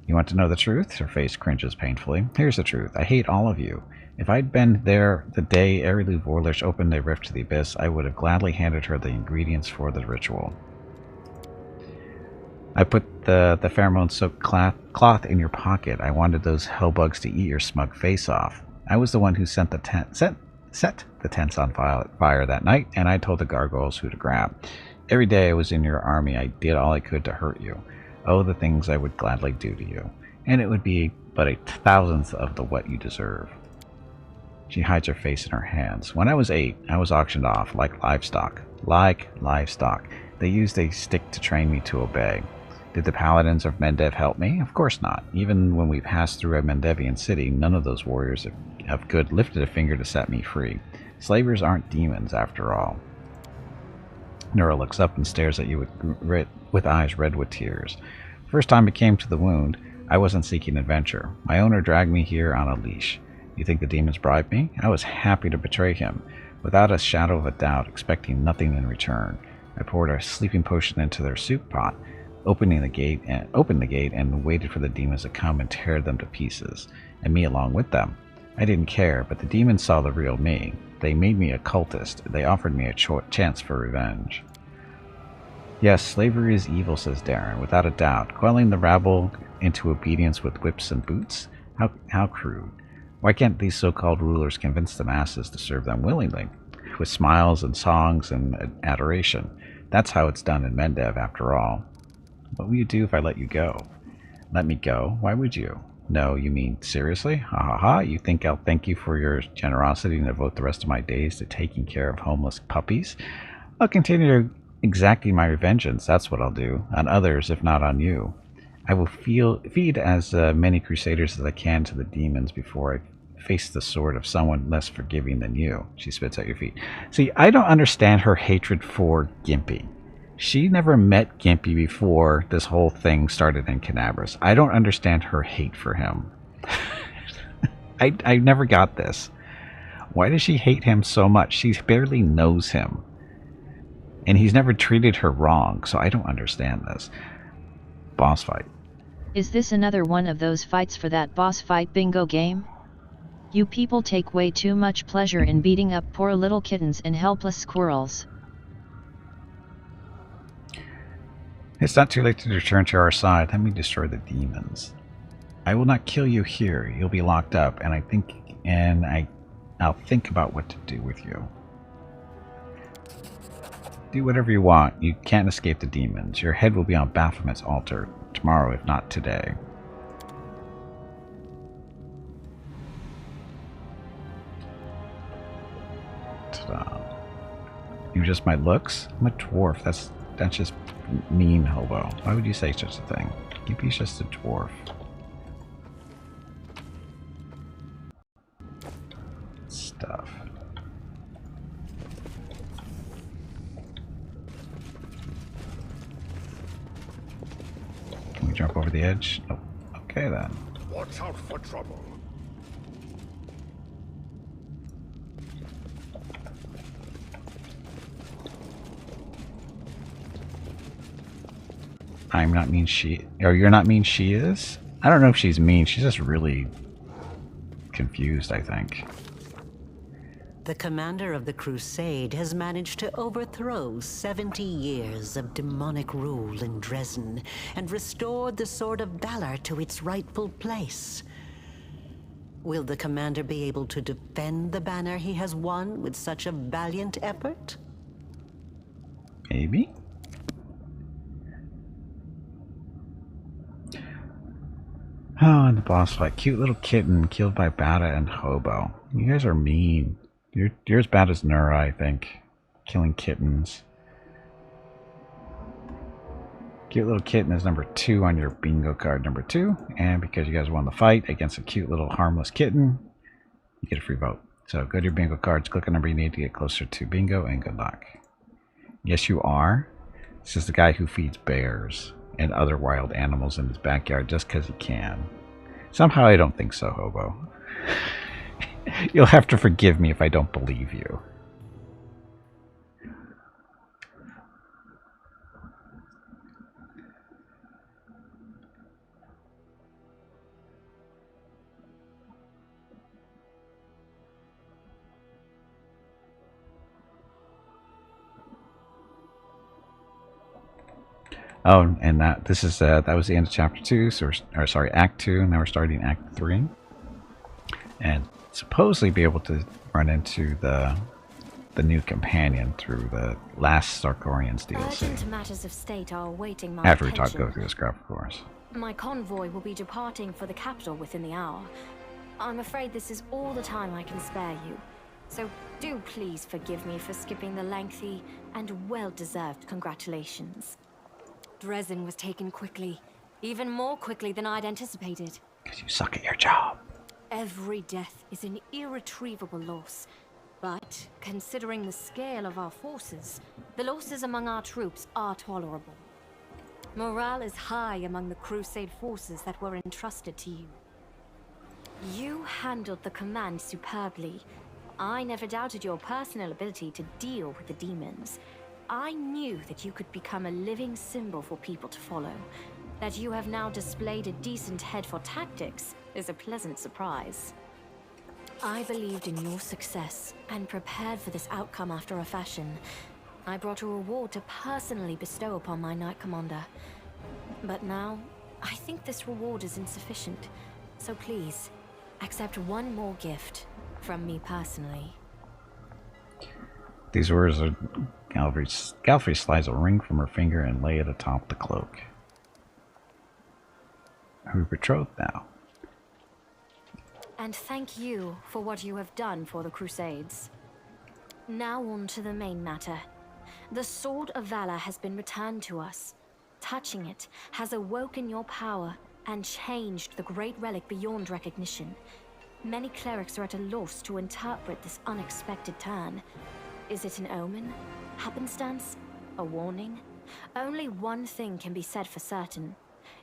You want to know the truth? Her face cringes painfully. Here's the truth. I hate all of you. If I'd been there the day Erilu Vorlish opened a rift to the abyss, I would have gladly handed her the ingredients for the ritual. I put the pheromone-soaked cloth in your pocket. I wanted those hellbugs to eat your smug face off. I was the one who set the tents on fire that night, and I told the gargoyles who to grab. Every day I was in your army, I did all I could to hurt you. Oh, the things I would gladly do to you. And it would be but a thousandth of what you deserve. She hides her face in her hands. When I was 8, I was auctioned off like livestock. Like livestock. They used a stick to train me to obey. Did the paladins of Mendev help me? Of course not. Even when we passed through a Mendevian city, none of those warriors of good lifted a finger to set me free. Slavers aren't demons, after all. Nura looks up and stares at you with eyes red with tears. First time I came to the wound, I wasn't seeking adventure. My owner dragged me here on a leash. You think the demons bribed me? I was happy to betray him, without a shadow of a doubt, expecting nothing in return. I poured a sleeping potion into their soup pot, opened the gate and waited for the demons to come and tear them to pieces, and me along with them. I didn't care, but the demons saw the real me. They made me a cultist. They offered me a chance for revenge. Yes, slavery is evil, says Darren, without a doubt. Quelling the rabble into obedience with whips and boots? How crude. Why can't these so-called rulers convince the masses to serve them willingly? With smiles and songs and adoration. That's how it's done in Mendev, after all. What will you do if I let you go? Let me go? Why would you? No, you mean seriously? Ha ha ha, you think I'll thank you for your generosity and devote the rest of my days to taking care of homeless puppies? I'll continue exacting my vengeance, that's what I'll do, on others if not on you. I will feed as many Crusaders as I can to the demons before I face the sword of someone less forgiving than you. She spits at your feet. See, I don't understand her hatred for Gimpy. She never met Gimpy before this whole thing started in Canabras. I don't understand her hate for him. I never got this. Why does she hate him so much? She barely knows him. And he's never treated her wrong, so I don't understand this. Boss fight. Is this another one of those fights for that boss fight bingo game? You people take way too much pleasure in beating up poor little kittens and helpless squirrels. It's not too late to return to our side. Let me destroy the demons. I will not kill you here. You'll be locked up, and I'll think about what to do with you. Do whatever you want. You can't escape the demons. Your head will be on Baphomet's altar tomorrow, if not today. Ta-da. You just my looks? I'm a dwarf. That's just mean, hobo. Why would you say such a thing? Gimpy's just a dwarf. Stuff. Can we jump over the edge? Nope. Okay then. Watch out for trouble. I'm not mean she... Or you're not mean she is? I don't know if she's mean. She's just really confused, I think. The commander of the Crusade has managed to overthrow 70 years of demonic rule in Dresden and restored the Sword of Valor to its rightful place. Will the commander be able to defend the banner he has won with such a valiant effort? Maybe? Oh, and the boss fight. Cute little kitten killed by Bata and Hobo. You guys are mean. You're as bad as Nura, I think. Killing kittens. Cute little kitten is number 2 on your bingo card, number 2. And because you guys won the fight against a cute little harmless kitten, you get a free vote. So go to your bingo cards, click a number you need to get closer to bingo, and good luck. Yes, you are. This is the guy who feeds bears and other wild animals in his backyard just because he can. Somehow I don't think so, Hobo. You'll have to forgive me if I don't believe you. Oh, and that was the end of chapter 2. So Act 2. Now we're starting Act 3, and supposedly be able to run into the new companion through the last Sarkorian's DLC. Urgent matters of state are awaiting my After we attention. go through this graph, of course. My convoy will be departing for the capital within the hour. I'm afraid this is all the time I can spare you. So do please forgive me for skipping the lengthy and well-deserved congratulations. Dresden was taken quickly, even more quickly than I'd anticipated. Because you suck at your job. Every death is an irretrievable loss. But, considering the scale of our forces, the losses among our troops are tolerable. Morale is high among the Crusade forces that were entrusted to you. You handled the command superbly. I never doubted your personal ability to deal with the demons. I knew that you could become a living symbol for people to follow. That you have now displayed a decent head for tactics is a pleasant surprise. I believed in your success and prepared for this outcome after a fashion. I brought a reward to personally bestow upon my Knight Commander. But now, I think this reward is insufficient. So please, accept one more gift from me personally. These words are Galfrey slides a ring from her finger and lay it atop the cloak. Are we betrothed now? And thank you for what you have done for the Crusades. Now on to the main matter. The Sword of Valor has been returned to us. Touching it has awoken your power and changed the great relic beyond recognition. Many clerics are at a loss to interpret this unexpected turn. Is it an omen? Happenstance? A warning? Only one thing can be said for certain.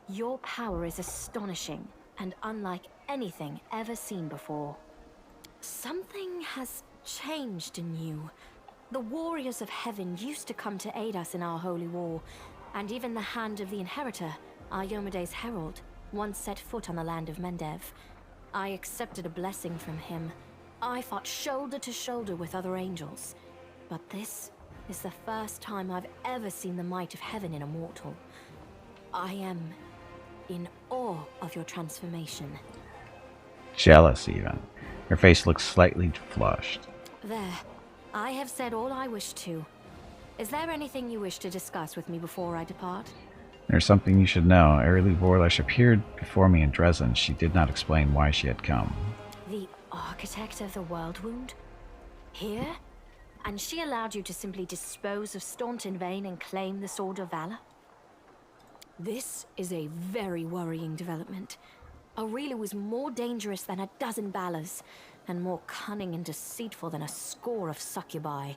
Your power is astonishing and unlike anything ever seen before. Something has changed in you. The warriors of heaven used to come to aid us in our holy war, and even the hand of the Inheritor, our Yomede's herald, once set foot on the land of Mendev. I accepted a blessing from him. I fought shoulder to shoulder with other angels. But this is the first time I've ever seen the might of heaven in a mortal. I am in awe of your transformation. Jealous, even. Her face looks slightly flushed. There. I have said all I wish to. Is there anything you wish to discuss with me before I depart? There's something you should know. Airlie Vorlash appeared before me in Dresden. She did not explain why she had come. The architect of the World Wound? Here? And she allowed you to simply dispose of Staunton Vane and claim the Sword of Valor? This is a very worrying development. Aurelia was more dangerous than a dozen Balors, and more cunning and deceitful than a score of succubi.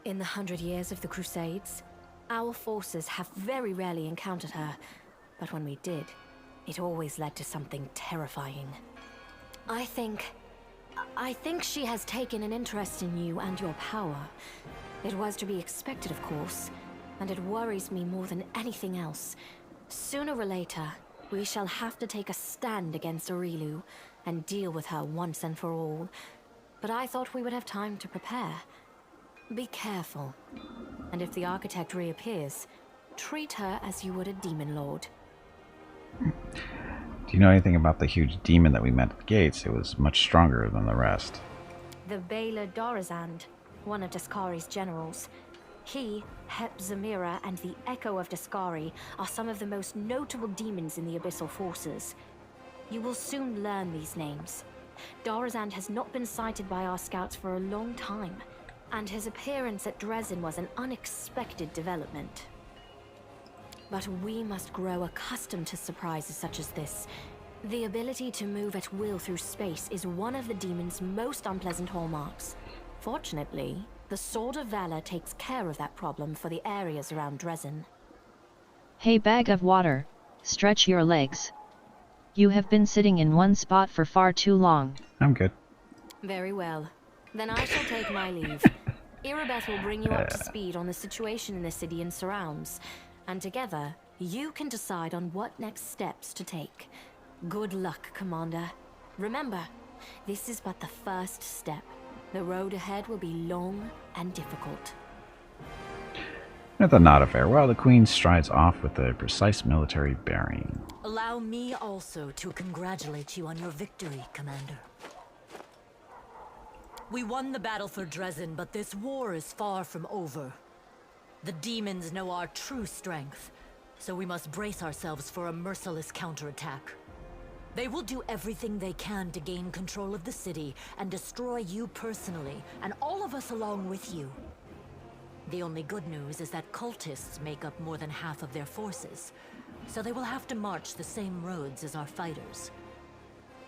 In the 100 years of the Crusades, our forces have very rarely encountered her, but when we did, it always led to something terrifying. I think she has taken an interest in you and your power. It was to be expected, of course, and it worries me more than anything else. Sooner or later, we shall have to take a stand against Aurilu and deal with her once and for all. But I thought we would have time to prepare. Be careful, and if the architect reappears, treat her as you would a demon lord. Do you know anything about the huge demon that we met at the gates? It was much stronger than the rest. The Baylor Dorazand, one of Daskari's generals. He, Hep Zamira, and the Echo of Daskari are some of the most notable demons in the Abyssal Forces. You will soon learn these names. Dorazand has not been sighted by our scouts for a long time, and his appearance at Dresden was an unexpected development. But we must grow accustomed to surprises such as this. The ability to move at will through space is one of the demon's most unpleasant hallmarks. Fortunately, the Sword of Valor takes care of that problem for the areas around Dresden. Hey, bag of water, stretch your legs. You have been sitting in one spot for far too long. I'm good. Very well. Then I shall take my leave. Irabeth will bring you up to speed on the situation in the city and surrounds, and together, you can decide on what next steps to take. Good luck, Commander. Remember, this is but the first step. The road ahead will be long and difficult. With a nod of farewell, the Queen strides off with a precise military bearing. Allow me also to congratulate you on your victory, Commander. We won the battle for Dresden, but this war is far from over. The demons know our true strength, so we must brace ourselves for a merciless counterattack. They will do everything they can to gain control of the city and destroy you personally, and all of us along with you. The only good news is that cultists make up more than half of their forces, so they will have to march the same roads as our fighters.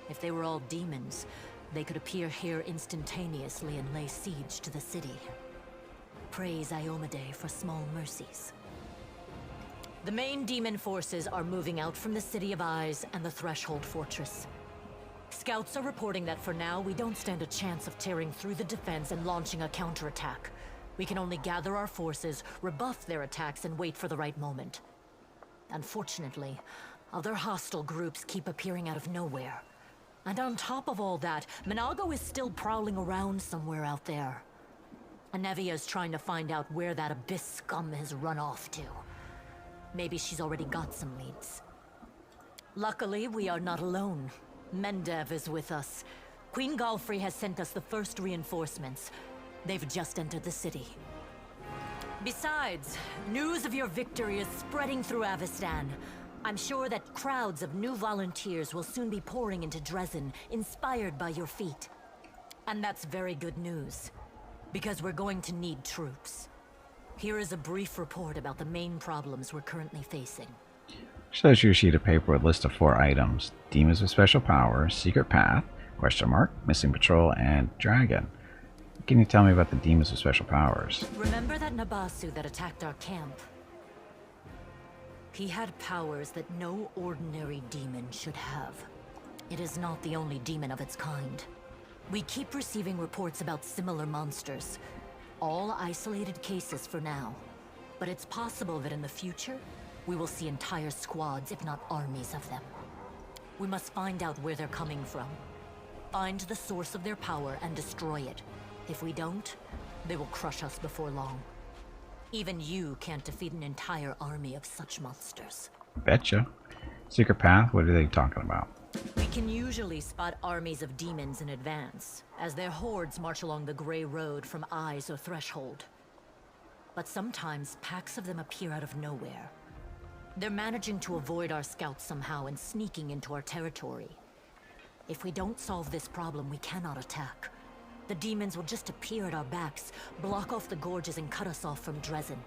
If they were all demons, they could appear here instantaneously and lay siege to the city. Praise Iomade for small mercies. The main demon forces are moving out from the City of Eyes and the Threshold Fortress. Scouts are reporting that for now, we don't stand a chance of tearing through the defense and launching a counterattack. We can only gather our forces, rebuff their attacks, and wait for the right moment. Unfortunately, other hostile groups keep appearing out of nowhere. And on top of all that, Minago is still prowling around somewhere out there. Anevia's trying to find out where that Abyss scum has run off to. Maybe she's already got some leads. Luckily, we are not alone. Mendev is with us. Queen Galfrey has sent us the first reinforcements. They've just entered the city. Besides, news of your victory is spreading through Avestan. I'm sure that crowds of new volunteers will soon be pouring into Dresden, inspired by your feat. And that's very good news, because we're going to need troops. Here is a brief report about the main problems we're currently facing. Shows you a sheet of paper with a list of 4 items. Demons with special powers, secret path, question mark, missing patrol, and dragon. What can you tell me about the demons with special powers? Remember that Nabasu that attacked our camp? He had powers that no ordinary demon should have. It is not the only demon of its kind. We keep receiving reports about similar monsters. All isolated cases for now. But it's possible that in the future, we will see entire squads, if not armies of them. We must find out where they're coming from. Find the source of their power and destroy it. If we don't, they will crush us before long. Even you can't defeat an entire army of such monsters. Betcha. Secret path? What are they talking about? We can usually spot armies of demons in advance, as their hordes march along the Grey Road from Eyes or Threshold. But sometimes packs of them appear out of nowhere. They're managing to avoid our scouts somehow and sneaking into our territory. If we don't solve this problem, we cannot attack. The demons will just appear at our backs, block off the gorges and cut us off from Dresden.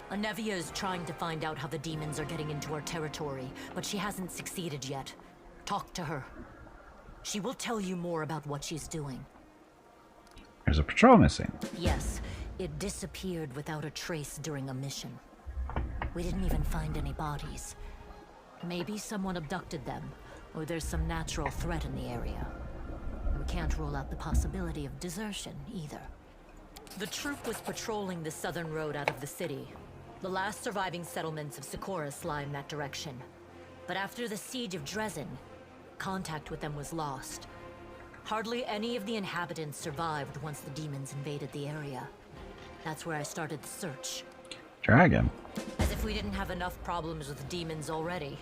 Anevia is trying to find out how the demons are getting into our territory, but she hasn't succeeded yet. Talk to her. She will tell you more about what she's doing. There's a patrol missing. Yes, it disappeared without a trace during a mission. We didn't even find any bodies. Maybe someone abducted them, or there's some natural threat in the area. We can't rule out the possibility of desertion, either. The troop was patrolling the southern road out of the city. The last surviving settlements of Sikoris lie in that direction. But after the siege of Dresden, contact with them was lost. Hardly any of the inhabitants survived once the demons invaded the area. That's where I started the search. Dragon? As if we didn't have enough problems with demons already.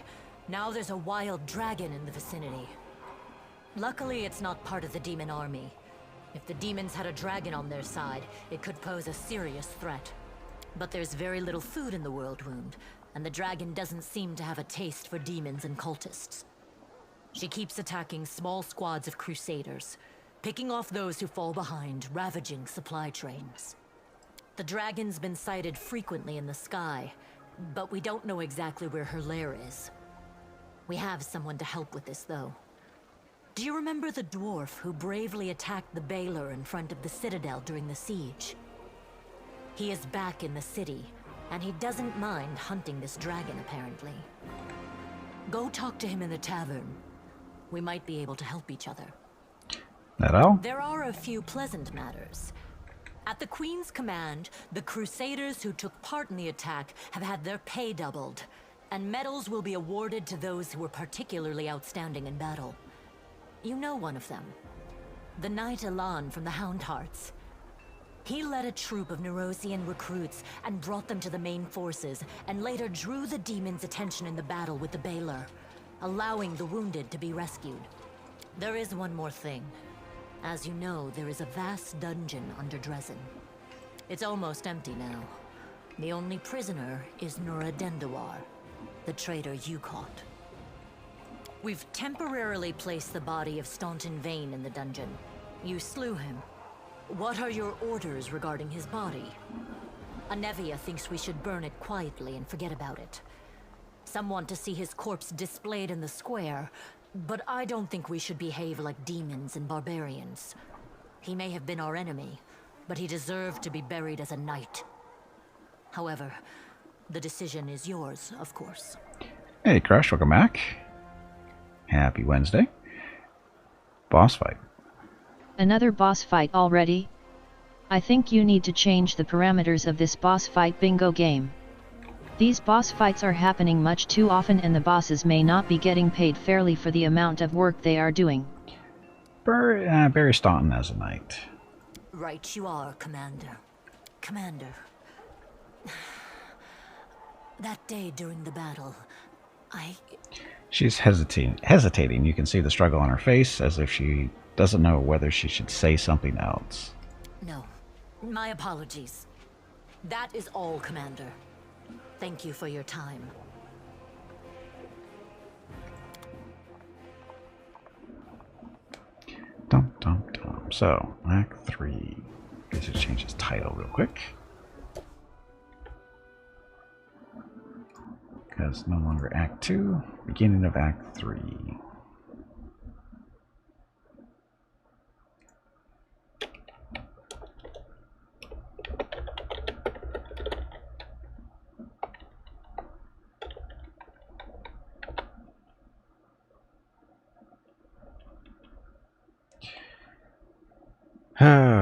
Now there's a wild dragon in the vicinity. Luckily, it's not part of the demon army. If the demons had a dragon on their side, it could pose a serious threat. But there's very little food in the World Wound, and the dragon doesn't seem to have a taste for demons and cultists. She keeps attacking small squads of Crusaders, picking off those who fall behind, ravaging supply trains. The dragon's been sighted frequently in the sky, but we don't know exactly where her lair is. We have someone to help with this, though. Do you remember the dwarf who bravely attacked the Baylor in front of the Citadel during the siege? He is back in the city, and he doesn't mind hunting this dragon, apparently. Go talk to him in the tavern. We might be able to help each other. That all? There are a few pleasant matters. At the Queen's command, the Crusaders who took part in the attack have had their pay doubled, and medals will be awarded to those who were particularly outstanding in battle. You know one of them. The Knight Elan from the Houndhearts. He led a troop of Nerosian recruits and brought them to the main forces, and later drew the demons' attention in the battle with the Baylor, allowing the wounded to be rescued. There is one more thing. As you know, there is a vast dungeon under Dresden. It's almost empty now. The only prisoner is Nura Dendawar, the traitor you caught. We've temporarily placed the body of Staunton Vane in the dungeon. You slew him. What are your orders regarding his body? Anevia thinks we should burn it quietly and forget about it. Some want to see his corpse displayed in the square, but I don't think we should behave like demons and barbarians. He may have been our enemy, but he deserved to be buried as a knight. However, the decision is yours, of course. Hey, Crush, welcome back. Happy Wednesday. Boss fight. Another boss fight already? I think you need to change the parameters of this boss fight bingo game. These boss fights are happening much too often and the bosses may not be getting paid fairly for the amount of work they are doing. Barry Staunton as a knight. Right you are, Commander. Commander. That day during the battle, She's hesitating. You can see the struggle on her face, as if she doesn't know whether she should say something else. No. My apologies. That is all, Commander. Thank you for your time. Dum dum dum. So, Act 3. I guess it change its title real quick. Because no longer Act 2, beginning of Act 3.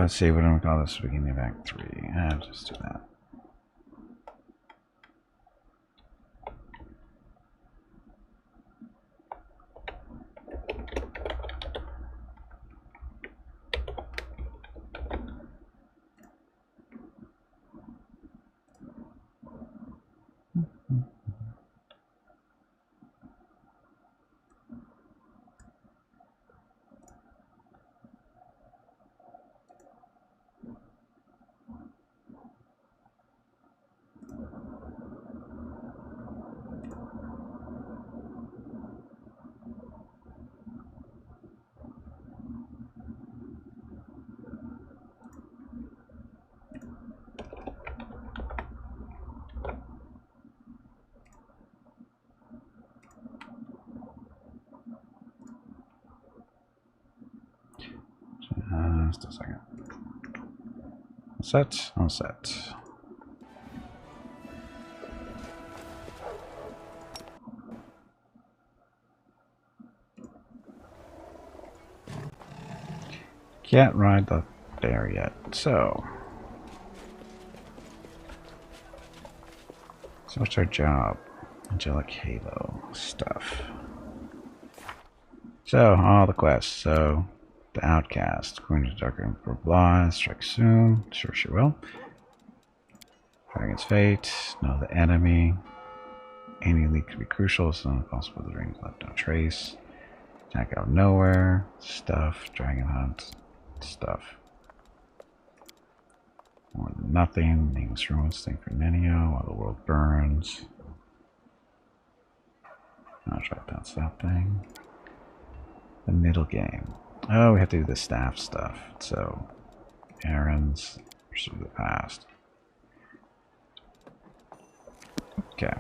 Let's see, what do we call this? Beginning of Act 3. I'll just do that. Just a second. Set, on set. Can't ride the there yet, so what's our job? Angelic Halo stuff. So all the quests. So the Outcast, going to Darker for blah, strike soon. Sure she will. Dragon's Fate, know the enemy. Any leak could be crucial, so not possible the rings left no trace. Attack out of nowhere. Stuff, Dragon Hunt, stuff. More than nothing. Nameless ruins, thing for Nenio, while the world burns. I'll try that's that thing. The middle game. Oh, we have to do the staff stuff. So, errands, pursue the past. Okay.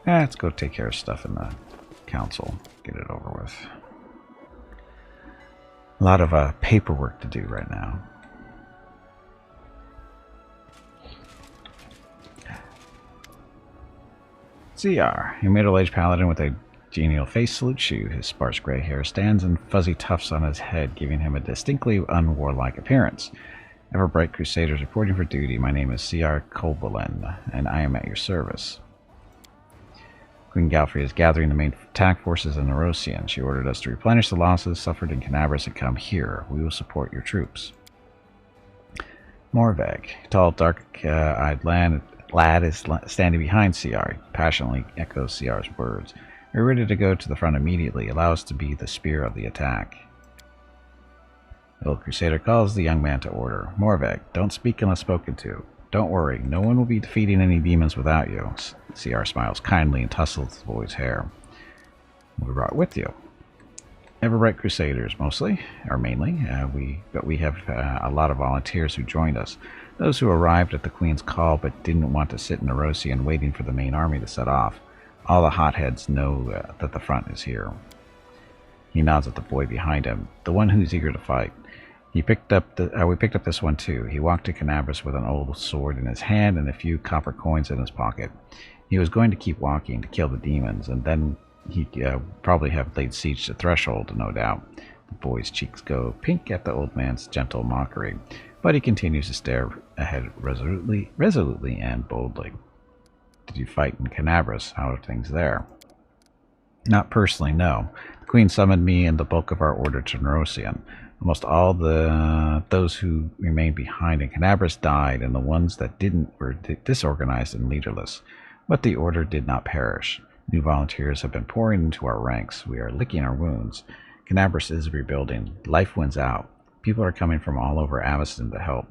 Let's go take care of stuff in the council. Get it over with. A lot of paperwork to do right now. CR, a middle-aged paladin with a genial face salutes you. His sparse gray hair stands in fuzzy tufts on his head, giving him a distinctly unwarlike appearance. Ever-bright Crusaders reporting for duty. My name is CR Kobelin, and I am at your service. Queen Galfrey is gathering the main attack forces in Erosian. She ordered us to replenish the losses suffered in Canabras and come here. We will support your troops. Morveg, tall, dark-eyed lad is standing behind CR. He passionately echoes CR's words. We're ready to go to the front immediately. Allow us to be the spear of the attack. The old Crusader calls the young man to order. Morveg, don't speak unless spoken to. Don't worry, no one will be defeating any demons without you. CR smiles kindly and tussles the boy's hair. We brought with you. Ever-bright Crusaders, mostly, or mainly. But we have a lot of volunteers who joined us. Those who arrived at the Queen's call but didn't want to sit in Erosian waiting for the main army to set off. All the hotheads know that the front is here. He nods at the boy behind him, the one who's eager to fight. We picked up this one too. He walked to Canabras with an old sword in his hand and a few copper coins in his pocket. He was going to keep walking to kill the demons, and then he'd probably have laid siege to Threshold, no doubt. The boy's cheeks go pink at the old man's gentle mockery, but he continues to stare ahead resolutely and boldly. Did you fight in Canabras? How are things there? Not personally, no. The Queen summoned me and the bulk of our order to Nerosian. Almost all those who remained behind in Canabras died, and the ones that didn't were disorganized and leaderless. But the order did not perish. New volunteers have been pouring into our ranks. We are licking our wounds. Canabras is rebuilding. Life wins out. People are coming from all over Aveston to help.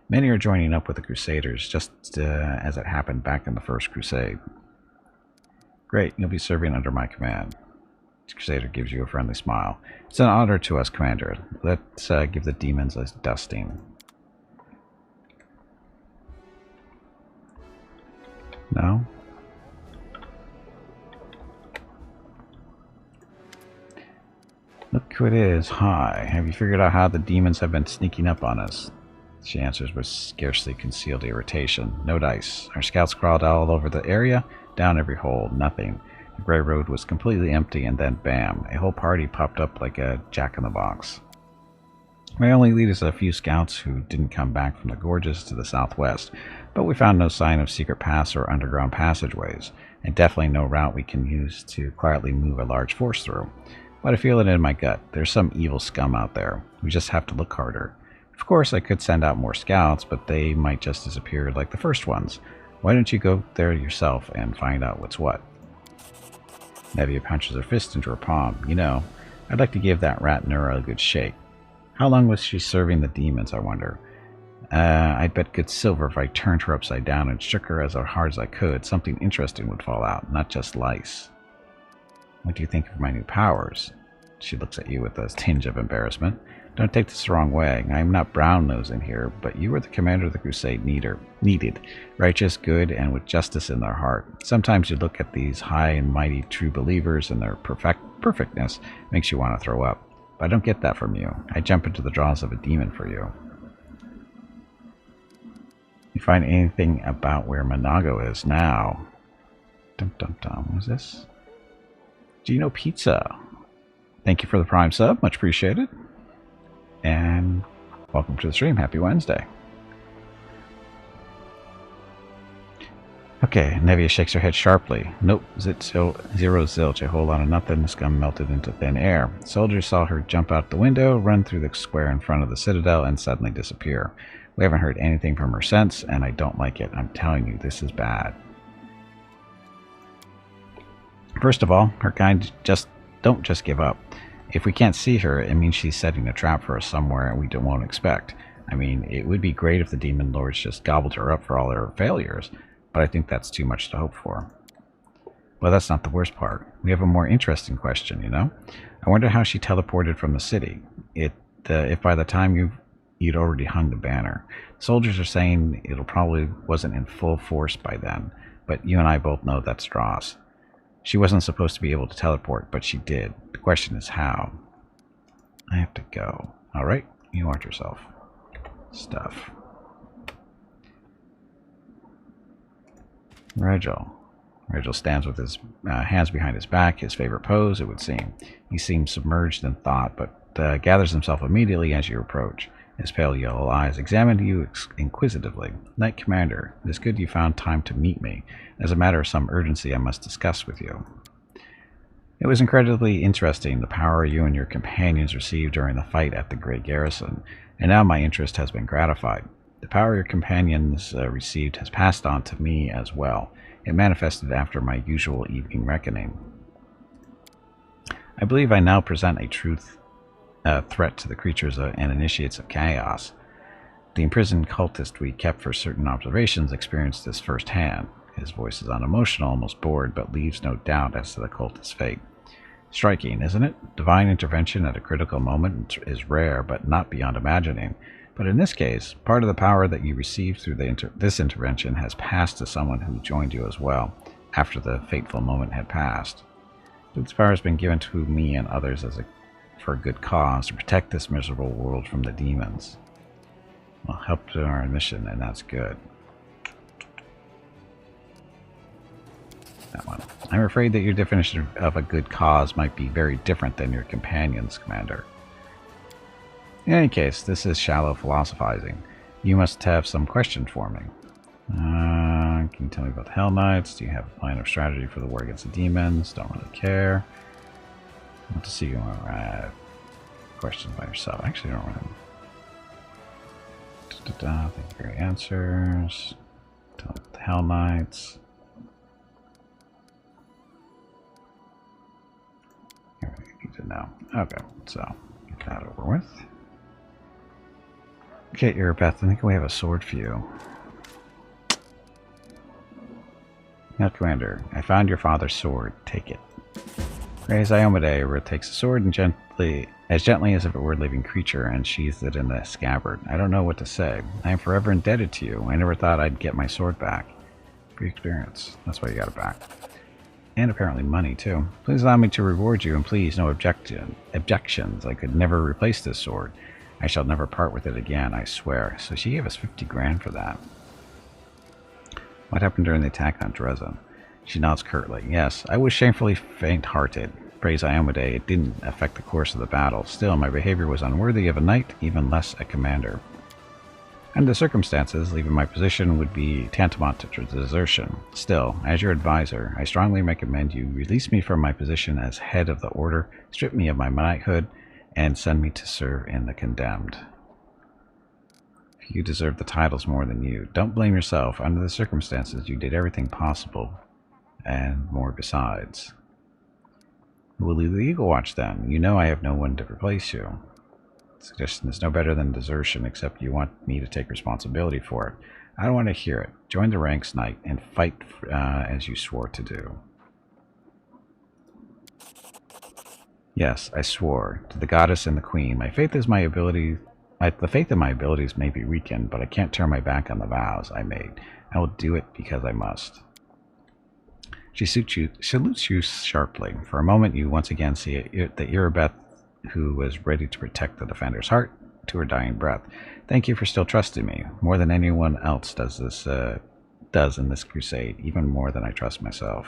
Many are joining up with the Crusaders, just as it happened back in the First Crusade. Great, you'll be serving under my command. The Crusader gives you a friendly smile. It's an honor to us, Commander. Let's give the demons a dusting. No? Look who it is. Hi. Have you figured out how the demons have been sneaking up on us? She answers with scarcely concealed irritation. No dice. Our scouts crawled all over the area, down every hole. Nothing. The Grey Road was completely empty, and then bam, a whole party popped up like a jack-in-the-box. My only lead is a few scouts who didn't come back from the gorges to the southwest, but we found no sign of secret paths or underground passageways, and definitely no route we can use to quietly move a large force through. But I feel it in my gut. There's some evil scum out there. We just have to look harder. Of course, I could send out more scouts, but they might just disappear like the first ones. Why don't you go there yourself and find out what's what? Nevia punches her fist into her palm. You know, I'd like to give that rat Nura a good shake. How long was she serving the demons, I wonder? I'd bet good silver if I turned her upside down and shook her as hard as I could, something interesting would fall out, not just lice. What do you think of my new powers? She looks at you with a tinge of embarrassment. Don't take this the wrong way. I am not brown-nosing here, but you are the commander of the Crusade needed. Righteous, good, and with justice in their heart. Sometimes you look at these high and mighty true believers, and their perfectness makes you want to throw up. But I don't get that from you. I jump into the jaws of a demon for you. You find anything about where Monago is now? Dum-dum-dum. What was this? Gino Pizza. Thank you for the Prime sub. Much appreciated. And welcome to the stream. Happy Wednesday. Okay, Nevia shakes her head sharply. Nope, zero zilch, a whole lot of nothing. Scum melted into thin air. Soldiers saw her jump out the window, run through the square in front of the Citadel, and suddenly disappear. We haven't heard anything from her since, and I don't like it. I'm telling you, this is bad. First of all, her kind don't just give up. If we can't see her, it means she's setting a trap for us somewhere we won't expect. I mean, it would be great if the demon lords just gobbled her up for all her failures, but I think that's too much to hope for. Well, that's not the worst part. We have a more interesting question, you know? I wonder how she teleported from the city. If by the time you'd already hung the banner. Soldiers are saying it'll probably wasn't in full force by then, but you and I both know that's dross. She wasn't supposed to be able to teleport, but she did. The question is how. I have to go. Alright, you want yourself. Stuff. Regil stands with his hands behind his back, his favorite pose, it would seem. He seems submerged in thought, but gathers himself immediately as you approach. His pale yellow eyes examine you inquisitively. Knight Commander, it is good you found time to meet me. As a matter of some urgency, I must discuss with you. It was incredibly interesting, the power you and your companions received during the fight at the Great Garrison, and now my interest has been gratified. The power your companions received has passed on to me as well. It manifested after my usual evening reckoning. I believe I now present a threat to the creatures and initiates of chaos. The imprisoned cultist we kept for certain observations experienced this firsthand. His voice is unemotional, almost bored, but leaves no doubt as to the cultist's fate. Striking, isn't it? Divine intervention at a critical moment is rare, but not beyond imagining. But in this case, part of the power that you received through this intervention has passed to someone who joined you as well, after the fateful moment had passed. This power has been given to me and others for a good cause, to protect this miserable world from the demons. Well, help to our mission, and that's good. That one. I'm afraid that your definition of a good cause might be very different than your companion's, Commander. In any case, this is shallow philosophizing. You must have some question for me. Can you tell me about the Hell Knights? Do you have a plan or strategy for the war against the demons? Don't really care. I want to see you questions by yourself. Actually, I don't really. Thank you for your answers. Tell me about the Hell Knights. Everything you need to know. Okay, so get that over with. Okay, Erebeth, I think we have a sword for you. Now, Commander, I found your father's sword. Take it. Praise Iomade takes the sword and gently as if it were a living creature and sheathes it in the scabbard. I don't know what to say. I am forever indebted to you. I never thought I'd get my sword back. Free experience. That's why you got it back. And apparently money, too. Please allow me to reward you, and please, no objections. I could never replace this sword. I shall never part with it again, I swear. So she gave us 50 grand for that. What happened during the attack on Dresden? She nods curtly. Yes, I was shamefully faint-hearted. Praise Iomade, it didn't affect the course of the battle. Still, my behavior was unworthy of a knight, even less a commander. Under the circumstances, leaving my position would be tantamount to desertion. Still, as your advisor, I strongly recommend you release me from my position as head of the order, strip me of my knighthood, and send me to serve in the condemned. You deserve the titles more than you. Don't blame yourself. Under the circumstances, you did everything possible, and more besides. We'll leave the Eagle Watch then. You know I have no one to replace you. Suggestion is no better than desertion, except you want me to take responsibility for it. I don't want to hear it. Join the ranks, knight, and fight as you swore to do. Yes, I swore to the goddess and the queen. My faith is my ability. The faith in my abilities may be weakened, but I can't turn my back on the vows I made. I will do it because I must. She salutes you sharply. For a moment, you once again see the Erebeth who was ready to protect the defender's heart to her dying breath. Thank you for still trusting me. More than anyone else does in this crusade, even more than I trust myself.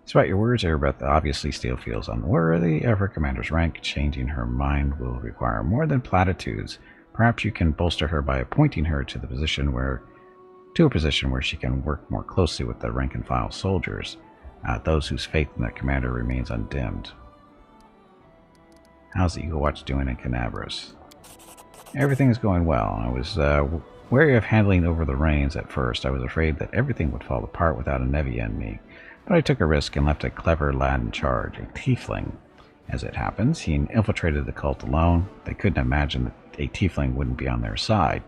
Despite your words, Erebeth obviously still feels unworthy of her commander's rank. Changing her mind will require more than platitudes. Perhaps you can bolster her by appointing her to a position where she can work more closely with the rank-and-file soldiers, those whose faith in their commander remains undimmed. How's the Eagle Watch doing in Canabras? Everything is going well. I was wary of handling over the reins at first. I was afraid that everything would fall apart without a Nevia in me. But I took a risk and left a clever lad in charge, a tiefling. As it happens, he infiltrated the cult alone. They couldn't imagine that a tiefling wouldn't be on their side.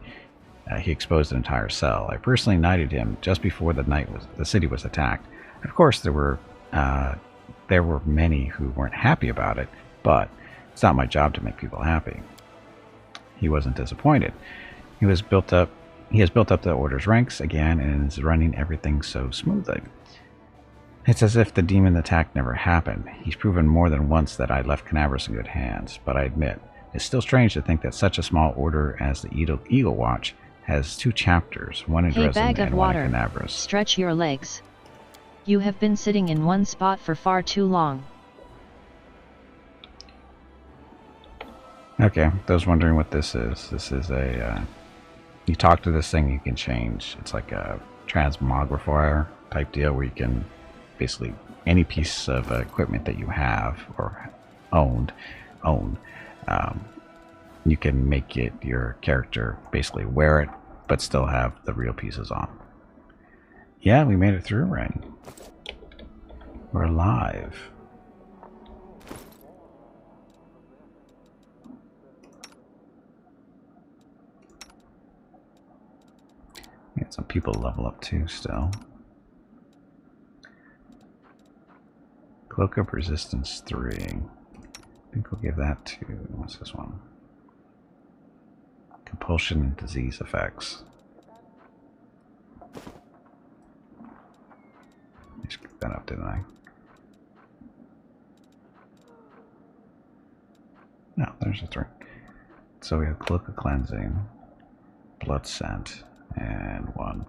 He exposed an entire cell. I personally knighted him just before the city was attacked. Of course, there were many who weren't happy about it, but it's not my job to make people happy. He wasn't disappointed. He has built up the order's ranks again and is running everything so smoothly. It's as if the demon attack never happened. He's proven more than once that I left Canabras in good hands, but I admit, it's still strange to think that such a small order as the Eagle Watch has 2 chapters, one in Dresden and one in Canabras. Stretch your legs. You have been sitting in one spot for far too long. Okay, those wondering what this is you talk to this thing, you can change. It's like a transmogrifier type deal where you can basically any piece of equipment that you have or own, you can make it your character basically wear it, but still have the real pieces on. Yeah, we made it through, right? We're alive. We had some people level up too still. Cloak of Resistance 3. I think we'll give that to, what's this one? Compulsion and Disease Effects. I just picked that up, didn't I? No, there's a 3. So we have Cloak of Cleansing, Blood Scent, and 1.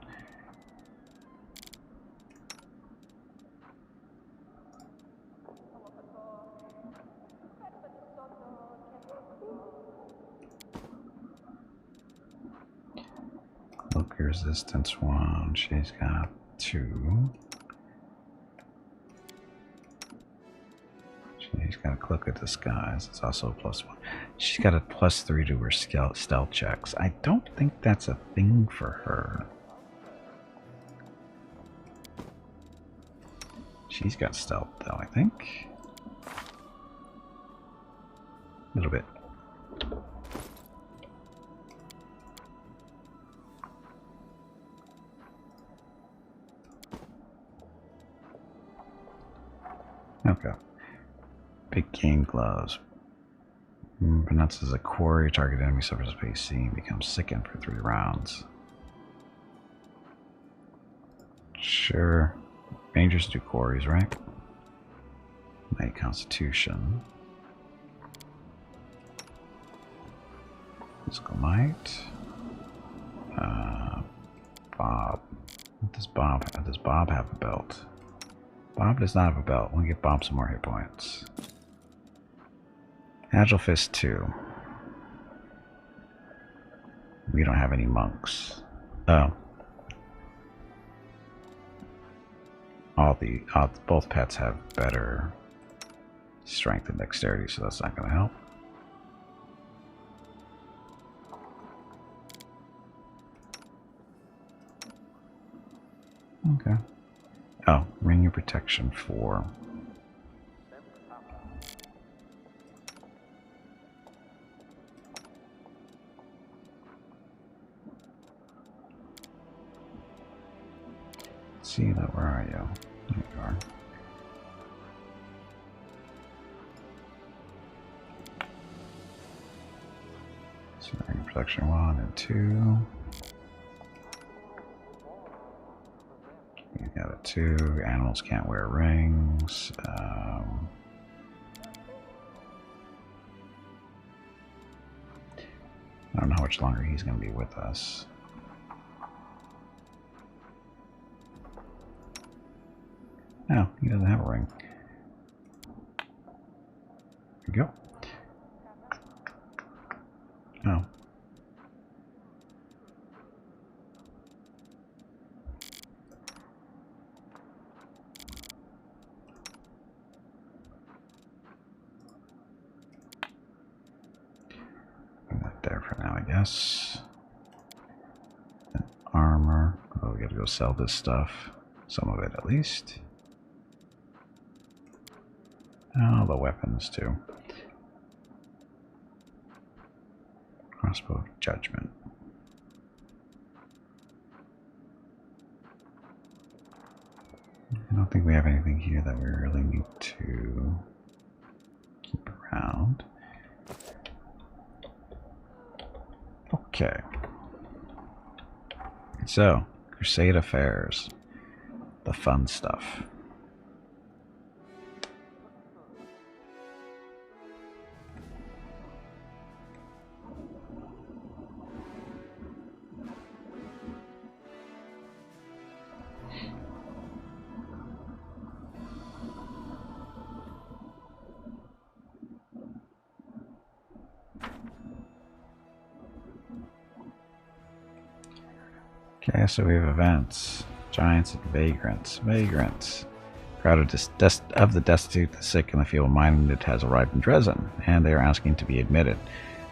Look, resistance 1. She's got 2. She's got a cloak of disguise. It's also a +1. She's got a +3 to her stealth checks. I don't think that's a thing for her. She's got stealth though, I think. A little bit. Okay. Big game gloves. Pronounces a quarry. Target enemy suffers a pain scene. Becomes sickened for 3 rounds. Sure. Rangers do quarries, right? Knight Constitution. Physical Might. Bob. Does Bob have a belt? Bob does not have a belt. We'll give Bob some more hit points. Agile Fist 2. We don't have any monks. Oh. Both pets have better strength and dexterity, so that's not going to help. Okay. Oh, Ring of Protection 4. See that? Where are you? There you are. So Ring of Protection 1 and 2. You got a 2. Animals can't wear rings. I don't know how much longer he's going to be with us. No, he doesn't have a ring. There we go. Oh. There for now, I guess. And armor. Oh, we gotta go sell this stuff. Some of it, at least. Oh, the weapons, too. Crossbow of Judgment. I don't think we have anything here that we really need to keep around. Okay. So, Crusader Affairs. The fun stuff. Okay, so we have events. Giants and vagrants. Vagrants. Crowd of the destitute, the sick, and the feeble-minded has arrived in Dresden, and they are asking to be admitted.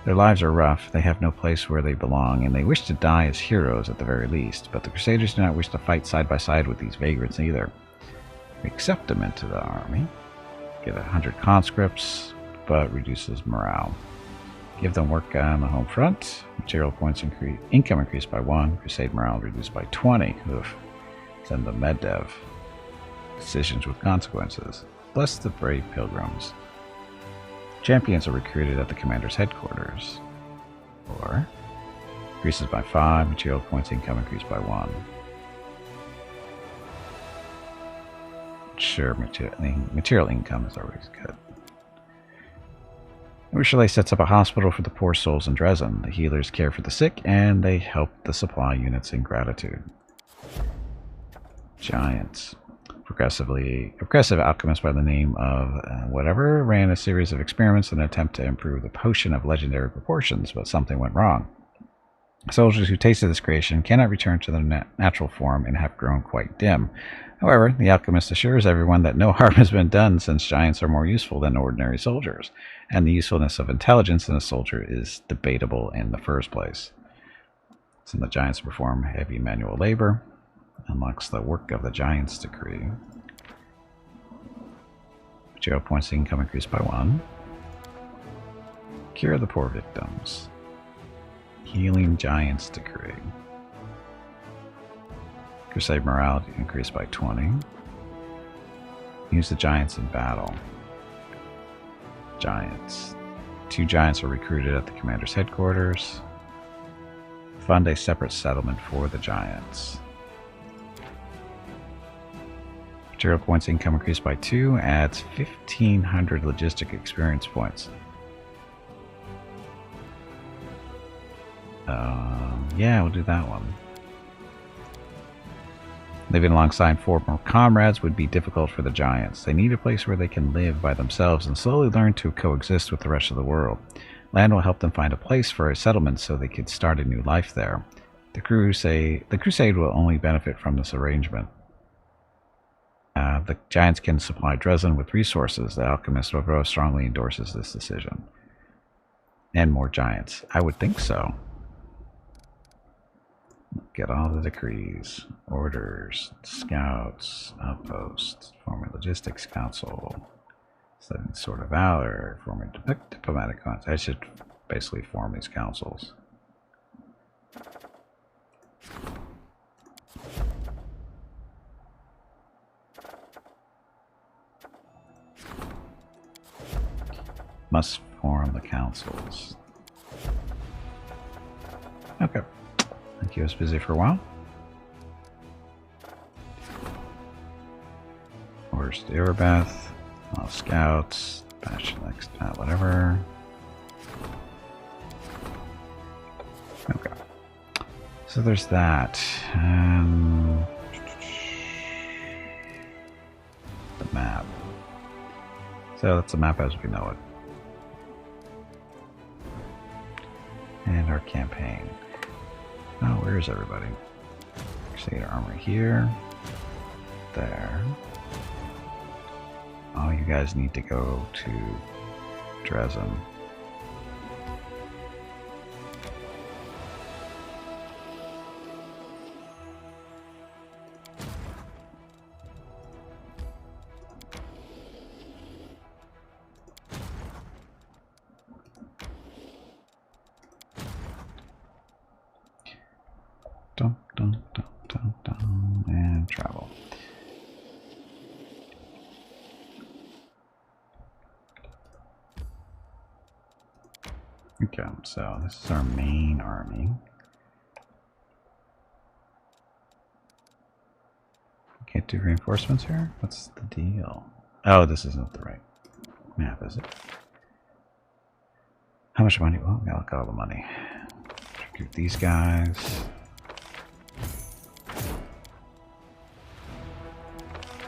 Their lives are rough, they have no place where they belong, and they wish to die as heroes at the very least, but the Crusaders do not wish to fight side by side with these vagrants either. We accept them into the army, get 100 conscripts, but reduces morale. Give them work on the home front. Material points increase, income increased by 1. Crusade morale reduced by 20. Oof. Send them med dev. Decisions with consequences. Bless the brave pilgrims. Champions are recruited at the commander's headquarters. Or increases by 5. Material points income increased by 1. Sure, material income is always good. Usually sets up a hospital for the poor souls in Dresden. The healers care for the sick, and they help the supply units in gratitude. Giants. Progressive alchemist by the name of whatever ran a series of experiments in an attempt to improve the potion of legendary proportions, but something went wrong. Soldiers who tasted this creation cannot return to their natural form and have grown quite dim. However, the alchemist assures everyone that no harm has been done, since giants are more useful than ordinary soldiers, and the usefulness of intelligence in a soldier is debatable in the first place. So the giants perform heavy manual labor, unlocks the work of the giant's decree. Material points income increased by 1. Cure the poor victims. Healing giant's decree. Crusader morality increased by 20. Use the giants in battle. Giants. 2 giants are recruited at the commander's headquarters. Fund a separate settlement for the giants. Material points income increased by 2. Adds 1,500 logistic experience points. Yeah, we'll do that one. Living alongside former comrades would be difficult for the giants. They need a place where they can live by themselves and slowly learn to coexist with the rest of the world. Land will help them find a place for a settlement so they could start a new life there. The crusade will only benefit from this arrangement. The giants can supply Dresden with resources. The alchemist Dwarf strongly endorses this decision. And more giants. I would think so. Get all the decrees, orders, scouts, outposts, forming logistics council, setting sword of valor, forming diplomatic council. I should basically form these councils. Must form the councils. Okay. Keep us busy for a while. Orders to Everbeth. All scouts. Bash next. Whatever. Okay. So there's that. The map. So that's the map as we know it. And our campaign. Oh, where is everybody? Crusader armor here. There. Oh, you guys need to go to Dresden. And travel. Okay, so this is our main army. Can't do reinforcements here? What's the deal? Oh, this isn't the right map, is it? How much money? Well, we gotta look at all the money. Recruit these guys.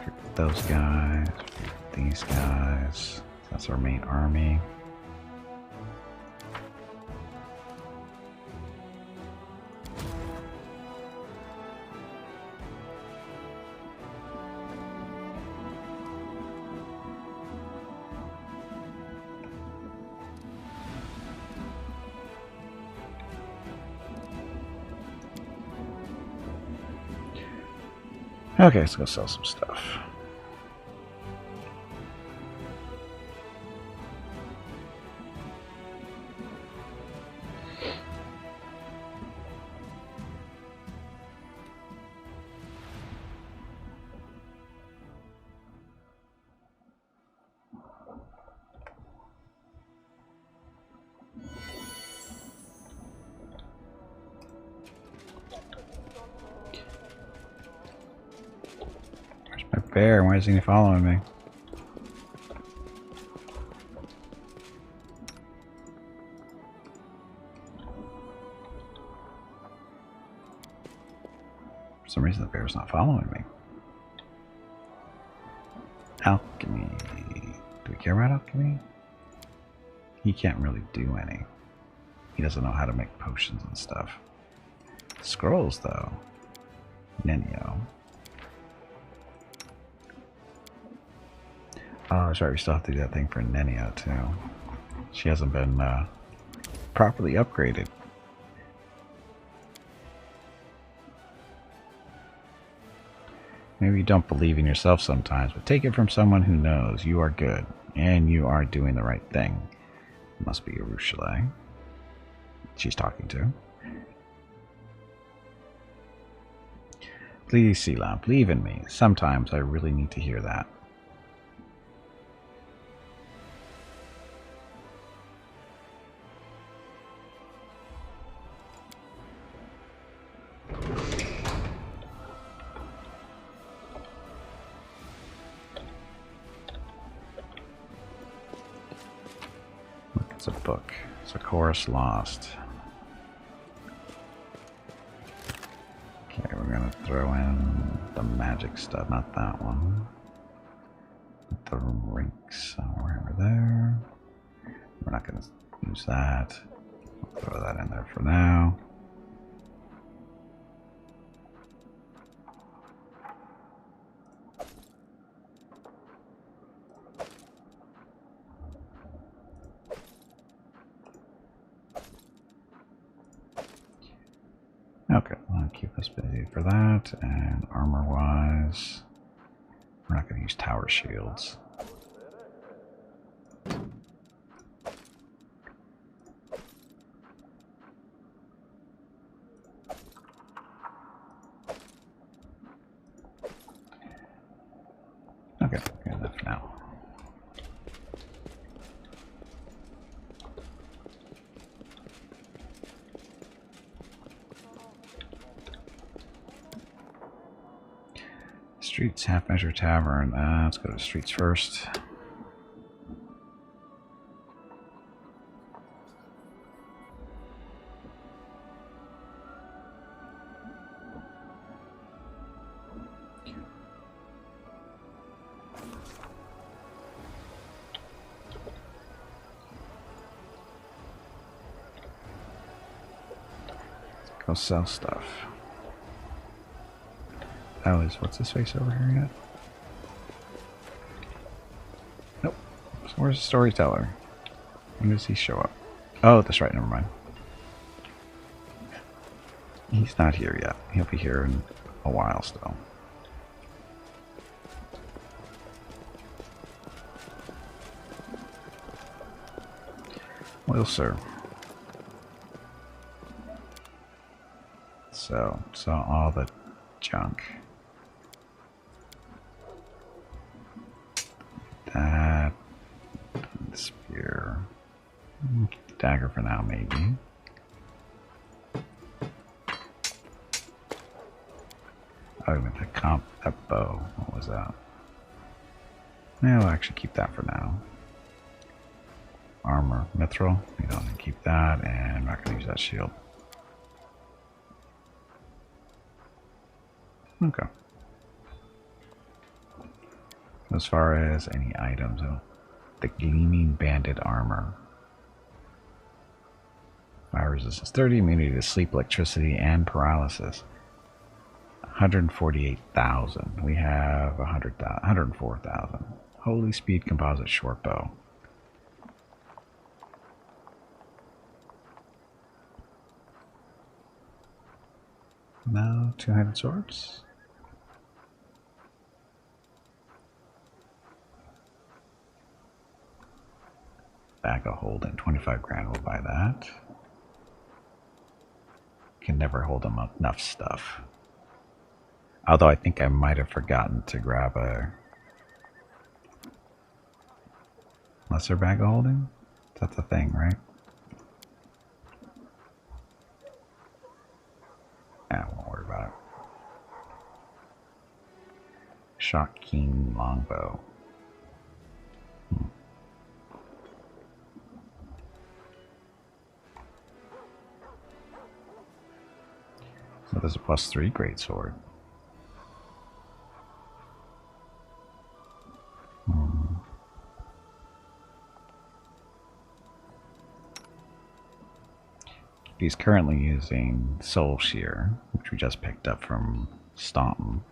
Recruit those guys. Recruit these guys. That's our main army. Okay, let's go sell some stuff. Bear, why isn't he following me? For some reason the bear's not following me. Alchemy. Do we care about alchemy? He can't really do any. He doesn't know how to make potions and stuff. scrolls, though. Nenio. Oh, that's right. We still have to do that thing for Nenio, too. She hasn't been properly upgraded. Maybe you don't believe in yourself sometimes, but take it from someone who knows you are good and you are doing the right thing. It must be Urushalay she's talking to. Please, Selam, believe in me. Sometimes I really need to hear that. It's a book. It's a chorus lost. Okay, we're gonna throw in the magic stuff, not that one. The rinks somewhere over there. We're not gonna use that. We'll throw that in there for now. Okay, I'll keep us busy for that, and armor-wise, we're not going to use tower shields. Okay, good enough now. Streets, Half Measure Tavern. Let's go to the streets first. Go sell stuff. Oh, what's his face over here yet? Nope. So where's the storyteller? When does he show up? Oh, that's right, never mind. He's not here yet. He'll be here in a while still. Well, sir. So, saw all the junk. That spear, dagger for now, maybe. Oh, even the that bow. What was that? Yeah, we'll actually keep that for now. Armor, mithril. We don't need to keep that, and I'm not going to use that shield. Okay. As far as any items, the Gleaming Bandit armor. Fire resistance 30, immunity to sleep, electricity, and paralysis. 148,000. We have 104,000. Holy Speed Composite Short Bow. No, 200 swords. Bag of holding, 25 grand, we'll buy that. Can never hold enough stuff. Although I think I might have forgotten to grab a lesser bag of holding. That's a thing, right? I won't worry about it. Shock Keen Longbow. So there's a +3 greatsword. He's currently using Soul Shear, which we just picked up from Staunton.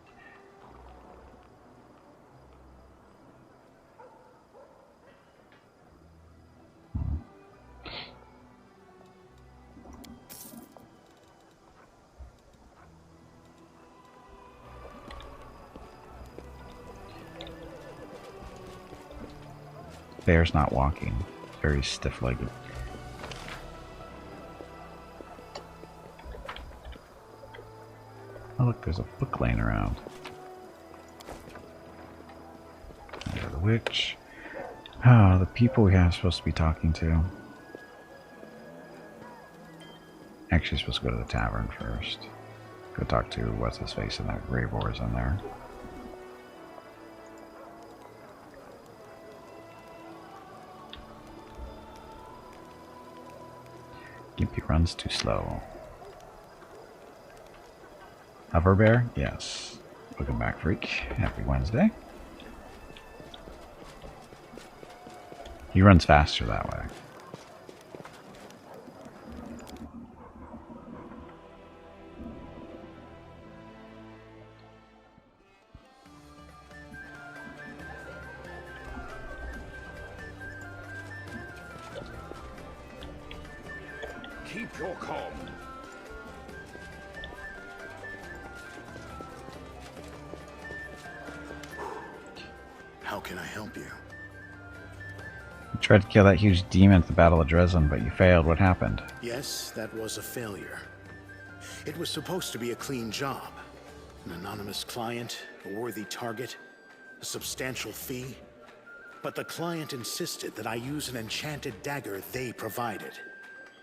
Bear's not walking. Very stiff-legged. Oh look, there's a book laying around. There's the witch. Oh, the people we have supposed to be talking to. Actually, supposed to go to the tavern first. Go talk to what's-his-face in there. Grey Boar's in there. Gimpy runs too slow. Hover Bear? Yes. Welcome back, freak. Happy Wednesday. He runs faster that way. Keep your calm. How can I help you? You tried to kill that huge demon at the Battle of Dresden, but you failed. What happened? Yes, that was a failure. It was supposed to be a clean job. An anonymous client, a worthy target, a substantial fee. But the client insisted that I use an enchanted dagger they provided.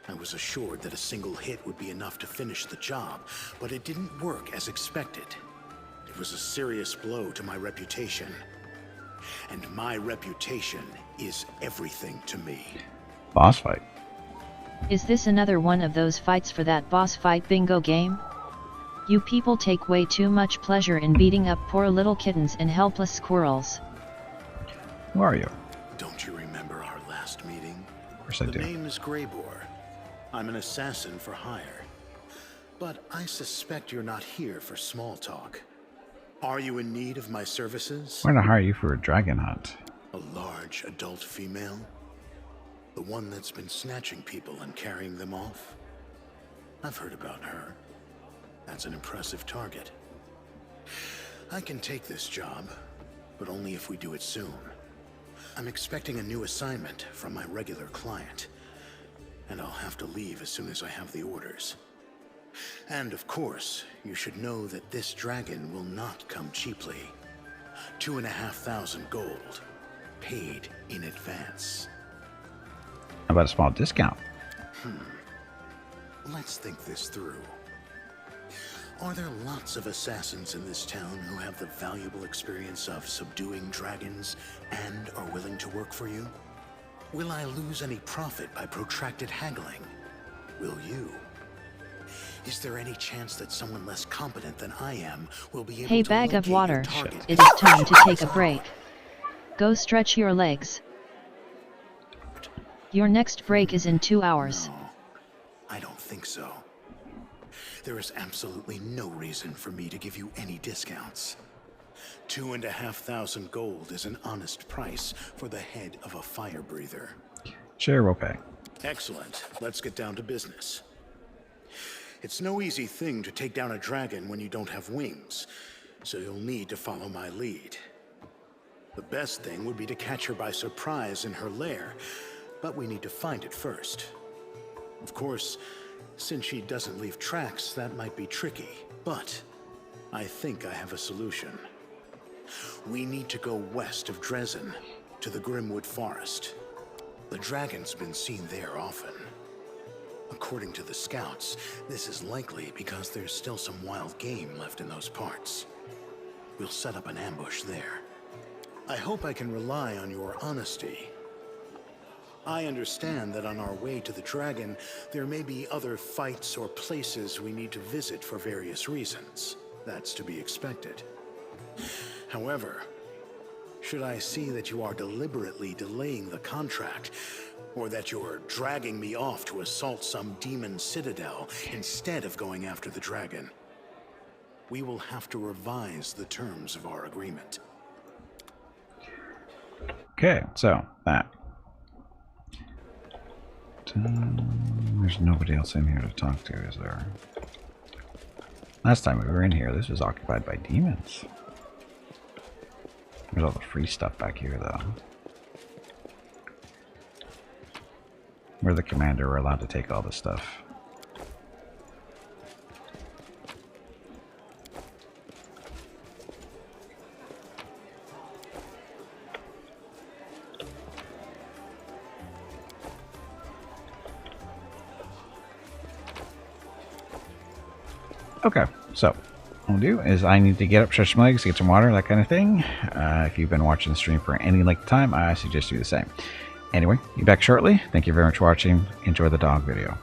I was assured that a single hit would be enough to finish the job, but it didn't work as expected. It was a serious blow to my reputation. And my reputation is everything to me. Boss fight. Is this another one of those fights for that boss fight bingo game? You people take way too much pleasure in beating up poor little kittens and helpless squirrels. Who are you? Don't you remember our last meeting? Of course I do. The name is Grey Boar. I'm an assassin for hire. But I suspect you're not here for small talk. Are you in need of my services? We're gonna hire you for a dragon hunt. A large adult female? The one that's been snatching people and carrying them off? I've heard about her. That's an impressive target. I can take this job, but only if we do it soon. I'm expecting a new assignment from my regular client, and I'll have to leave as soon as I have the orders. And of course, you should know that this dragon will not come cheaply. 2,500 gold, paid in advance. How about a small discount? Let's think this through. Are there lots of assassins in this town who have the valuable experience of subduing dragons and are willing to work for you? Will I lose any profit by protracted haggling? Will you? Is there any chance that someone less competent than I am will be able Hey, to bag of locate water. your target? It is time to take a break. Go stretch your legs. Your next break is in 2 hours. No, I don't think so. There is absolutely no reason for me to give you any discounts. 2,500 gold is an honest price for the head of a fire breather. Sure, we'll pay. Excellent. Let's get down to business. It's no easy thing to take down a dragon when you don't have wings, so you'll need to follow my lead. The best thing would be to catch her by surprise in her lair, but we need to find it first. Of course, since she doesn't leave tracks, that might be tricky, but I think I have a solution. We need to go west of Dresden, to the Grimwood Forest. The dragon's been seen there often. According to the scouts, this is likely because there's still some wild game left in those parts. We'll set up an ambush there. I hope I can rely on your honesty. I understand that on our way to the dragon, there may be other fights or places we need to visit for various reasons. That's to be expected. However, Should I see that you are deliberately delaying the contract, or that you're dragging me off to assault some demon citadel instead of going after the dragon? We will have to revise the terms of our agreement. Okay, so that. There's nobody else in here to talk to, is there? Last time we were in here, this was occupied by demons. There's all the free stuff back here, though. We're the commander, we're allowed to take all this stuff. Okay, so what I'll do is I need to get up, stretch my legs, get some water, that kind of thing. If you've been watching the stream for any length of time, I suggest you do the same. Anyway, be back shortly. Thank you very much for watching. Enjoy the dog video.